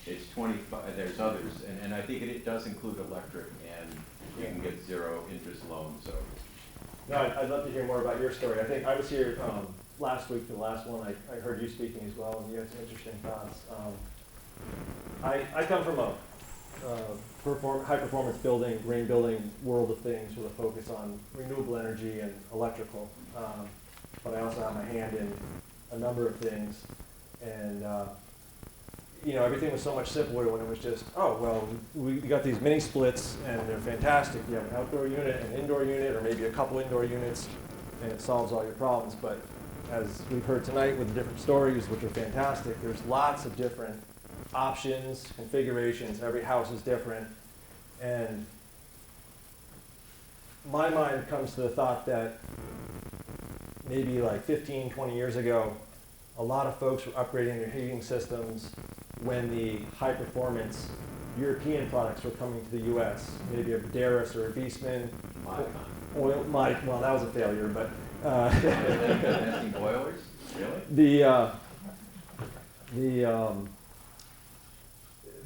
[SPEAKER 6] it's 25, there's others, and I think it does include electric, and you can get zero interest loans, so.
[SPEAKER 5] No, I'd love to hear more about your story. I think I was here last week for the last one. I heard you speaking as well, and you had some interesting thoughts. I come from a high performance building, green building world of things with a focus on renewable energy and electrical. But I also have my hand in a number of things. And you know, everything was so much simpler when it was just, oh, well, we got these mini splits and they're fantastic. You have an outdoor unit, an indoor unit, or maybe a couple indoor units, and it solves all your problems. But as we've heard tonight with the different stories, which are fantastic, there's lots of different options, configurations. Every house is different. And my mind comes to the thought that maybe like 15, 20 years ago, a lot of folks were upgrading their heating systems when the high performance European products were coming to the US, maybe a Daris or a Beastman. Well, that was a failure, but
[SPEAKER 6] Nesting boilers? Really?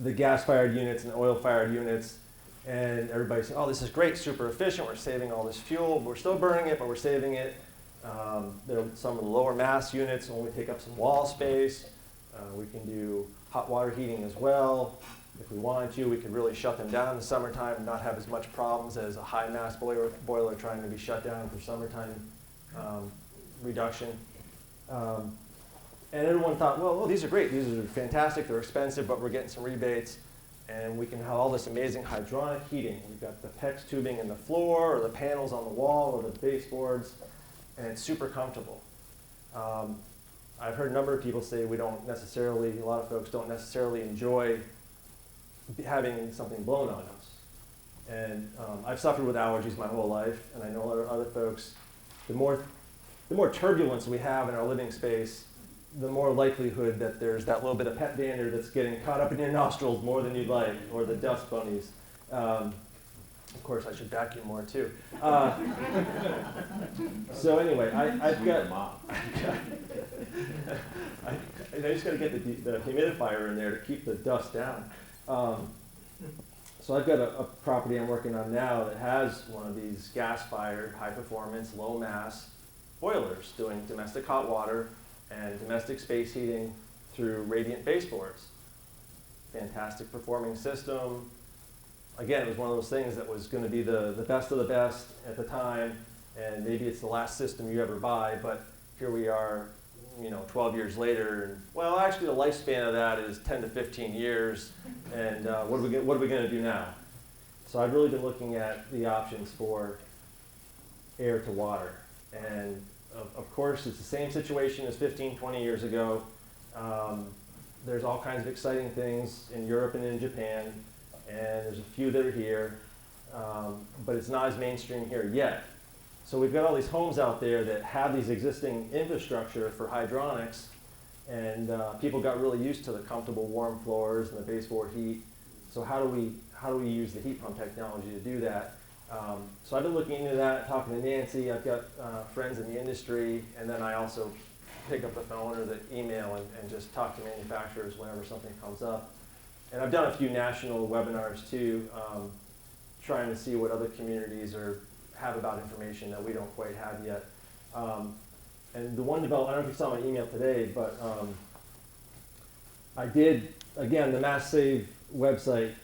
[SPEAKER 5] The gas-fired units and oil-fired units, and everybody said, oh, this is great, super efficient, we're saving all this fuel, we're still burning it, but we're saving it. Some of the lower mass units only take up some wall space. We can do hot water heating as well. If we wanted to, we could really shut them down in the summertime and not have as much problems as a high mass boiler trying to be shut down for summertime reduction. And everyone thought, well, these are great. These are fantastic. They're expensive, but we're getting some rebates. And we can have all this amazing hydronic heating. We've got the PEX tubing in the floor, or the panels on the wall, or the baseboards, and it's super comfortable. I've heard a number of people say a lot of folks don't necessarily enjoy having something blown on us. And I've suffered with allergies my whole life, and I know other folks, the more turbulence we have in our living space, the more likelihood that there's that little bit of pet dander that's getting caught up in your nostrils more than you'd like, or the dust bunnies. Of course, I should vacuum more too. So anyway, I just got to get the humidifier in there to keep the dust down. So I've got a property I'm working on now that has one of these gas-fired, high-performance, low-mass boilers doing domestic hot water and domestic space heating through radiant baseboards. Fantastic performing system. Again, it was one of those things that was going to be the best of the best at the time, and maybe it's the last system you ever buy, but here we are, 12 years later, and well, actually the lifespan of that is 10 to 15 years, and what are we going to do now? So I've really been looking at the options for air to water, and of course it's the same situation as 15, 20 years ago. There's all kinds of exciting things in Europe and in Japan, and there's a few that are here, but it's not as mainstream here yet. So we've got all these homes out there that have these existing infrastructure for hydronics, and people got really used to the comfortable warm floors and the baseboard heat. So how do we use the heat pump technology to do that? So I've been looking into that, talking to Nancy. I've got friends in the industry, and then I also pick up the phone or the email and just talk to manufacturers whenever something comes up. And I've done a few national webinars too, trying to see what other communities have about information that we don't quite have yet. And the one development, I don't know if you saw my email today, but I did, again, the Mass Save website,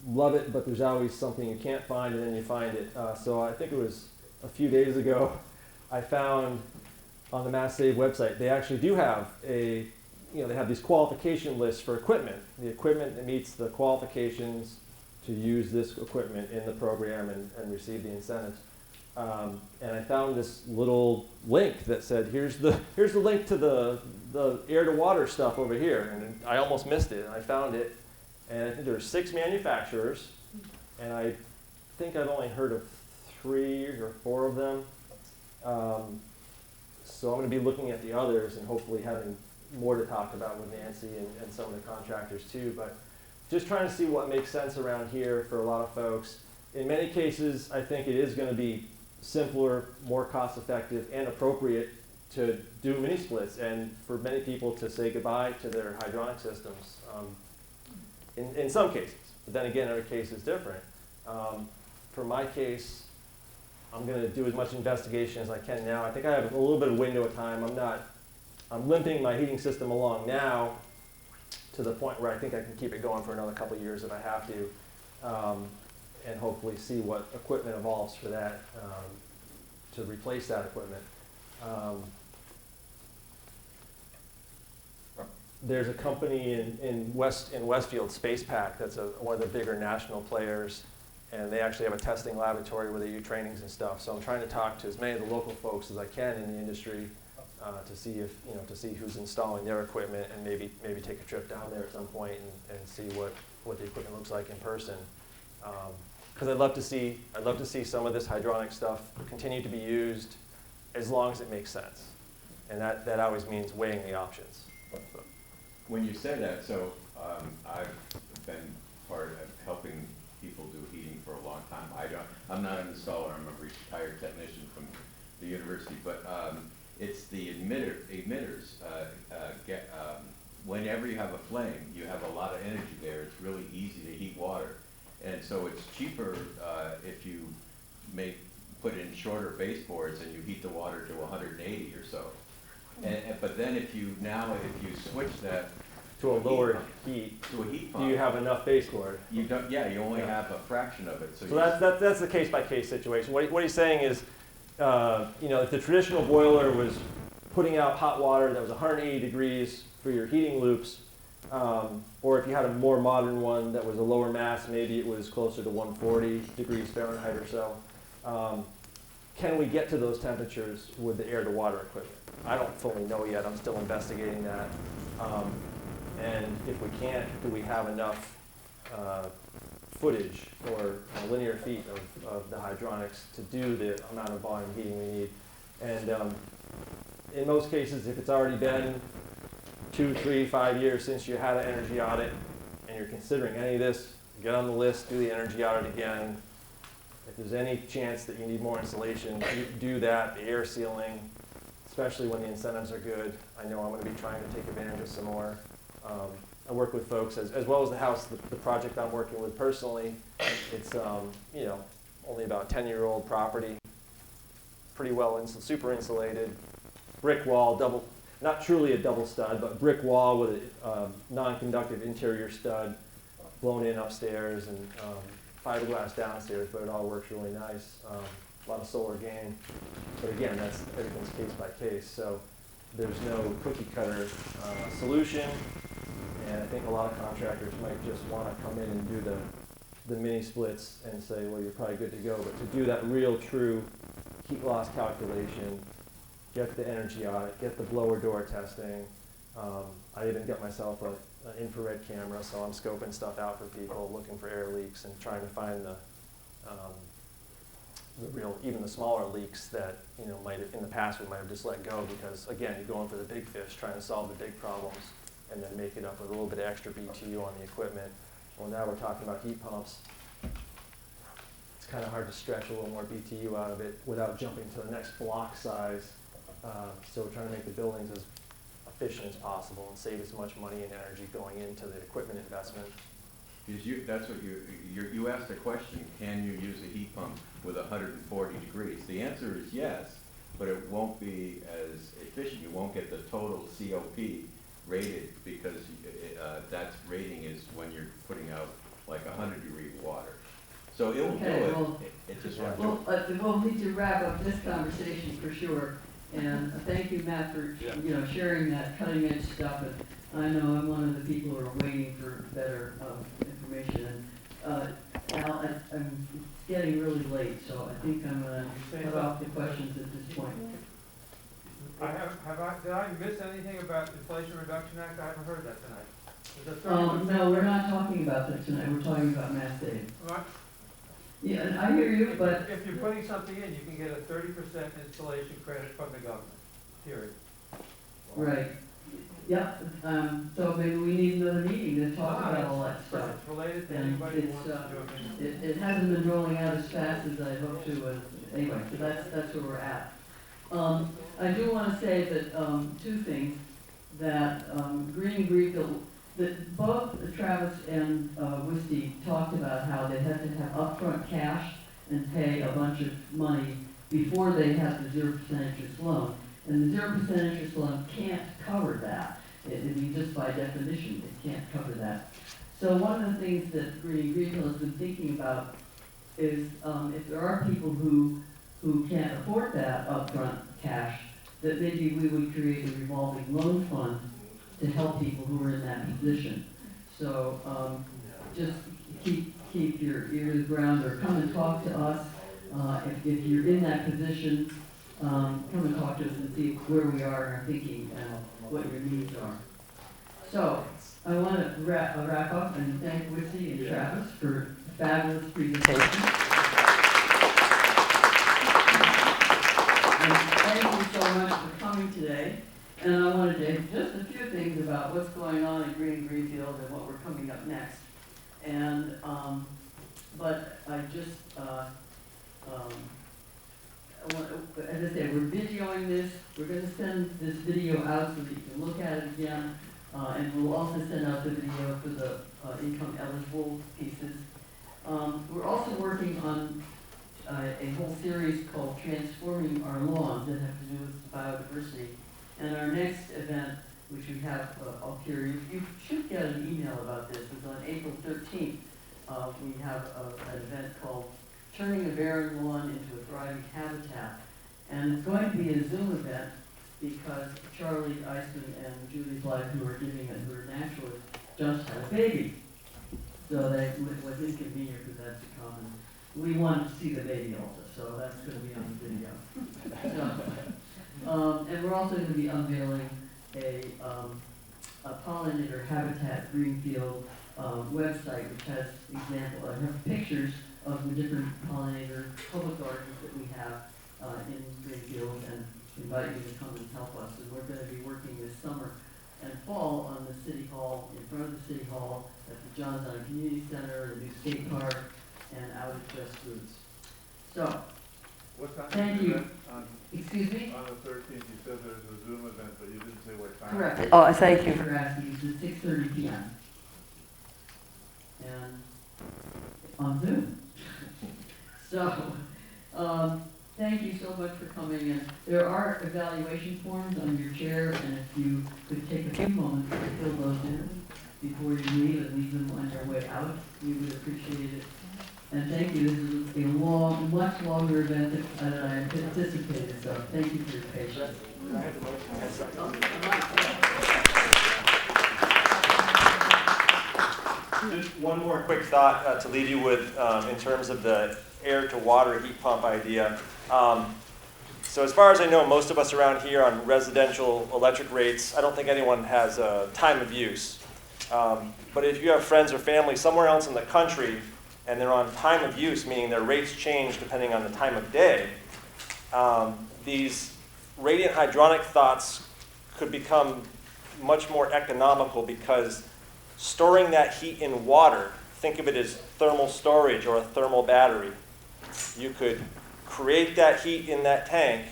[SPEAKER 5] love it, but there's always something you can't find and then you find it. So I think it was a few days ago, I found on the Mass Save website, they actually do have they have these qualification lists for equipment. The equipment that meets the qualifications to use this equipment in the program and receive the incentives. And I found this little link that said, here's the link to the air to water stuff over here. And I almost missed it, and I found it. And I think there were 6 manufacturers, and I think I've only heard of 3 or 4 of them. So I'm going to be looking at the others and hopefully having more to talk about with Nancy and some of the contractors too. But just trying to see what makes sense around here for a lot of folks. In many cases, I think it is going to be simpler, more cost effective, and appropriate to do mini splits, and for many people to say goodbye to their hydronic systems in some cases. But then again, every case is different. For my case, I'm going to do as much investigation as I can now. I think I have a little bit of window of time. I'm limping my heating system along now to the point where I think I can keep it going for another couple of years if I have to, and hopefully see what equipment evolves for that, to replace that equipment. There's a company in Westfield, Spacepack, that's one of the bigger national players, and they actually have a testing laboratory where they do trainings and stuff. So I'm trying to talk to as many of the local folks as I can in the industry to see if, to see who's installing their equipment, and maybe take a trip down there at some point and see what the equipment looks like in person. Because I'd love to see some of this hydronic stuff continue to be used as long as it makes sense, and that always means weighing the options. So.
[SPEAKER 6] When you say that, so I've been part of helping people do heating for a long time. I'm not an installer. I'm a retired technician from the university, but it's the emitters. Whenever you have a flame, you have a lot of energy there. It's really easy to heat water, and so it's cheaper if you put in shorter baseboards and you heat the water to 180 or so. But then if you switch that
[SPEAKER 5] to a lower heat,
[SPEAKER 6] to a heat pump,
[SPEAKER 5] do you have enough baseboard?
[SPEAKER 6] You don't. Yeah, you only have a fraction of it.
[SPEAKER 5] So that's the case-by-case situation. What he's saying is, if the traditional boiler was putting out hot water that was 180 degrees for your heating loops, or if you had a more modern one that was a lower mass, maybe it was closer to 140 degrees Fahrenheit or so. Can we get to those temperatures with the air-to-water equipment? I don't fully know yet. I'm still investigating that. And if we can't, do we have enough footage or linear feet of the hydronics to do the amount of volume heating we need? And in most cases, if it's already been 2, 3, 5 years since you had an energy audit and you're considering any of this, get on the list, do the energy audit again. If there's any chance that you need more insulation, do that, the air sealing, especially when the incentives are good. I know I'm going to be trying to take advantage of some more. I work with folks, as well as the house, the project I'm working with personally, it's only about 10-year-old property, pretty well super insulated, brick wall, not truly a double stud, but brick wall with a non-conductive interior stud, blown in upstairs, and fiberglass downstairs, but it all works really nice. A lot of solar gain, but again, everything's case by case. So there's no cookie cutter solution, and I think a lot of contractors might just want to come in and do the mini splits and say, well, you're probably good to go. But to do that real true heat loss calculation, get the energy audit, get the blower door testing. I even got myself an infrared camera, so I'm scoping stuff out for people, looking for air leaks and trying to find the real, even the smaller leaks that might have, in the past we might have just let go because again, you're going for the big fish, trying to solve the big problems, and then make it up with a little bit of extra BTU on the equipment. Well, now we're talking about heat pumps. It's kind of hard to stretch a little more BTU out of it without jumping to the next block size. So we're trying to make the buildings as efficient as possible and save as much money and energy going into the equipment investment.
[SPEAKER 6] That's what you asked the question, can you use a heat pump with 140 degrees? The answer is yes, but it won't be as efficient. You won't get the total COP rated because that rating is when you're putting out like 100-degree water. So it will do it.
[SPEAKER 3] Well,
[SPEAKER 6] it just won't do
[SPEAKER 3] we'll need to wrap up this conversation for sure. And thank you, Matt, for sharing that cutting edge stuff. And I know I'm one of the people who are waiting for better information. And Al, it's getting really late, so I think I'm going to cut off the questions at this point.
[SPEAKER 7] Did I miss anything about the Inflation Reduction Act? I haven't heard that tonight.
[SPEAKER 3] No, we're not talking about that tonight. We're talking about mass save.
[SPEAKER 7] What?
[SPEAKER 3] Yeah, and I hear you, but
[SPEAKER 7] if you're putting something in, you can get a 30% installation credit from the government. period.
[SPEAKER 3] Right. Yep, so maybe we need another meeting to talk about all that stuff.
[SPEAKER 7] It's related to
[SPEAKER 3] And
[SPEAKER 7] anybody who
[SPEAKER 3] it's,
[SPEAKER 7] wants to do it.
[SPEAKER 3] it hasn't been rolling out as fast as I hoped to, anyway, so that's where we're at. I do want to say that, two things, that Greening Greenfield, that both Travis and Wisty talked about how they had to have upfront cash and pay a bunch of money before they had the 0% interest loan. And the 0% interest loan can't cover that. I mean, just by definition, it can't cover that. So one of the things that Greening Greenfield has been thinking about is if there are people who can't afford that upfront cash, that maybe we would create a revolving loan fund to help people who are in that position. So just keep your ear to the ground, or come and talk to us. If you're in that position, come and talk to us and see where we are in our thinking and what your needs are. So I want to wrap up and thank Wissy and Travis for a fabulous presentation. And thank you so much for coming today. And I wanted to just a few things about what's going on in Greening Greenfield and what we're coming up next. And but I just as I said, we're videoing this. We're going to send this video out so that you can look at it again. And we'll also send out the video for the income eligible pieces. We're also working on a whole series called Transforming Our Lawns that have to do with biodiversity. And our next event, which we have up here, you should get an email about this. It's on April 13th. We have an event called Turning a Barren Lawn into a Thriving Habitat. And it's going to be a Zoom event because Charlie Eisman and Julie Blythe, who are giving it, who are naturalists, just had a baby. So it was inconvenient for that to come. And we wanted to see the baby also, so that's going to be on the video. So, and we're also going to be unveiling a pollinator habitat Greenfield website, which has have pictures of the different pollinator public gardens that we have in Greenfield, and invite you to come and help us. And we're going to be working this summer and fall on the City Hall, in front of the City Hall, at the Johnstown Community Center, the new skate park, and out at Just Foods. So,
[SPEAKER 15] what time
[SPEAKER 3] thank
[SPEAKER 15] is the
[SPEAKER 3] you.
[SPEAKER 15] event
[SPEAKER 3] Excuse me?
[SPEAKER 15] On the 13th, you said there's a Zoom event, but you didn't say what time.
[SPEAKER 3] Correct.
[SPEAKER 1] Oh, thank you.
[SPEAKER 3] For asking. It's at 6:30 p.m. And on Zoom. So, thank you so much for coming in. There are evaluation forms on your chair, and if you could take a few moments to fill those in before you leave and leave them on your way out, we would appreciate it. And thank you. This is a long, much longer event than I anticipated, so thank you for your patience.
[SPEAKER 5] Just one more quick thought to leave you with in terms of the air-to-water heat pump idea. So as far as I know, most of us around here on residential electric rates, I don't think anyone has a time of use. But if you have friends or family somewhere else in the country and they're on time of use, meaning their rates change depending on the time of day, these radiant hydronic thoughts could become much more economical because storing that heat in water, think of it as thermal storage or a thermal battery. You could create that heat in that tank,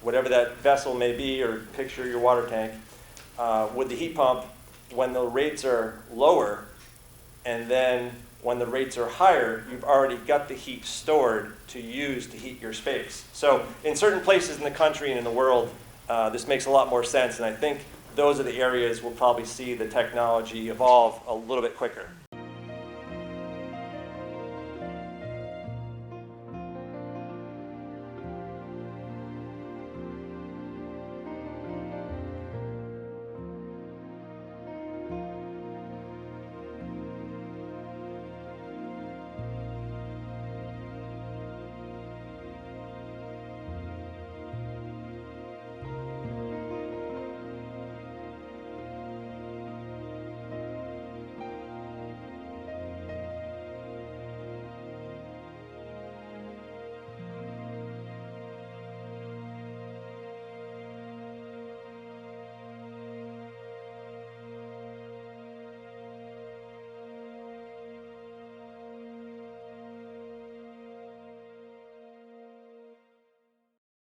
[SPEAKER 5] whatever that vessel may be, or picture your water tank, with the heat pump when the rates are lower, and then when the rates are higher, you've already got the heat stored to use to heat your space. So in certain places in the country and in the world, this makes a lot more sense, and I think those are the areas we'll probably see the technology evolve a little bit quicker.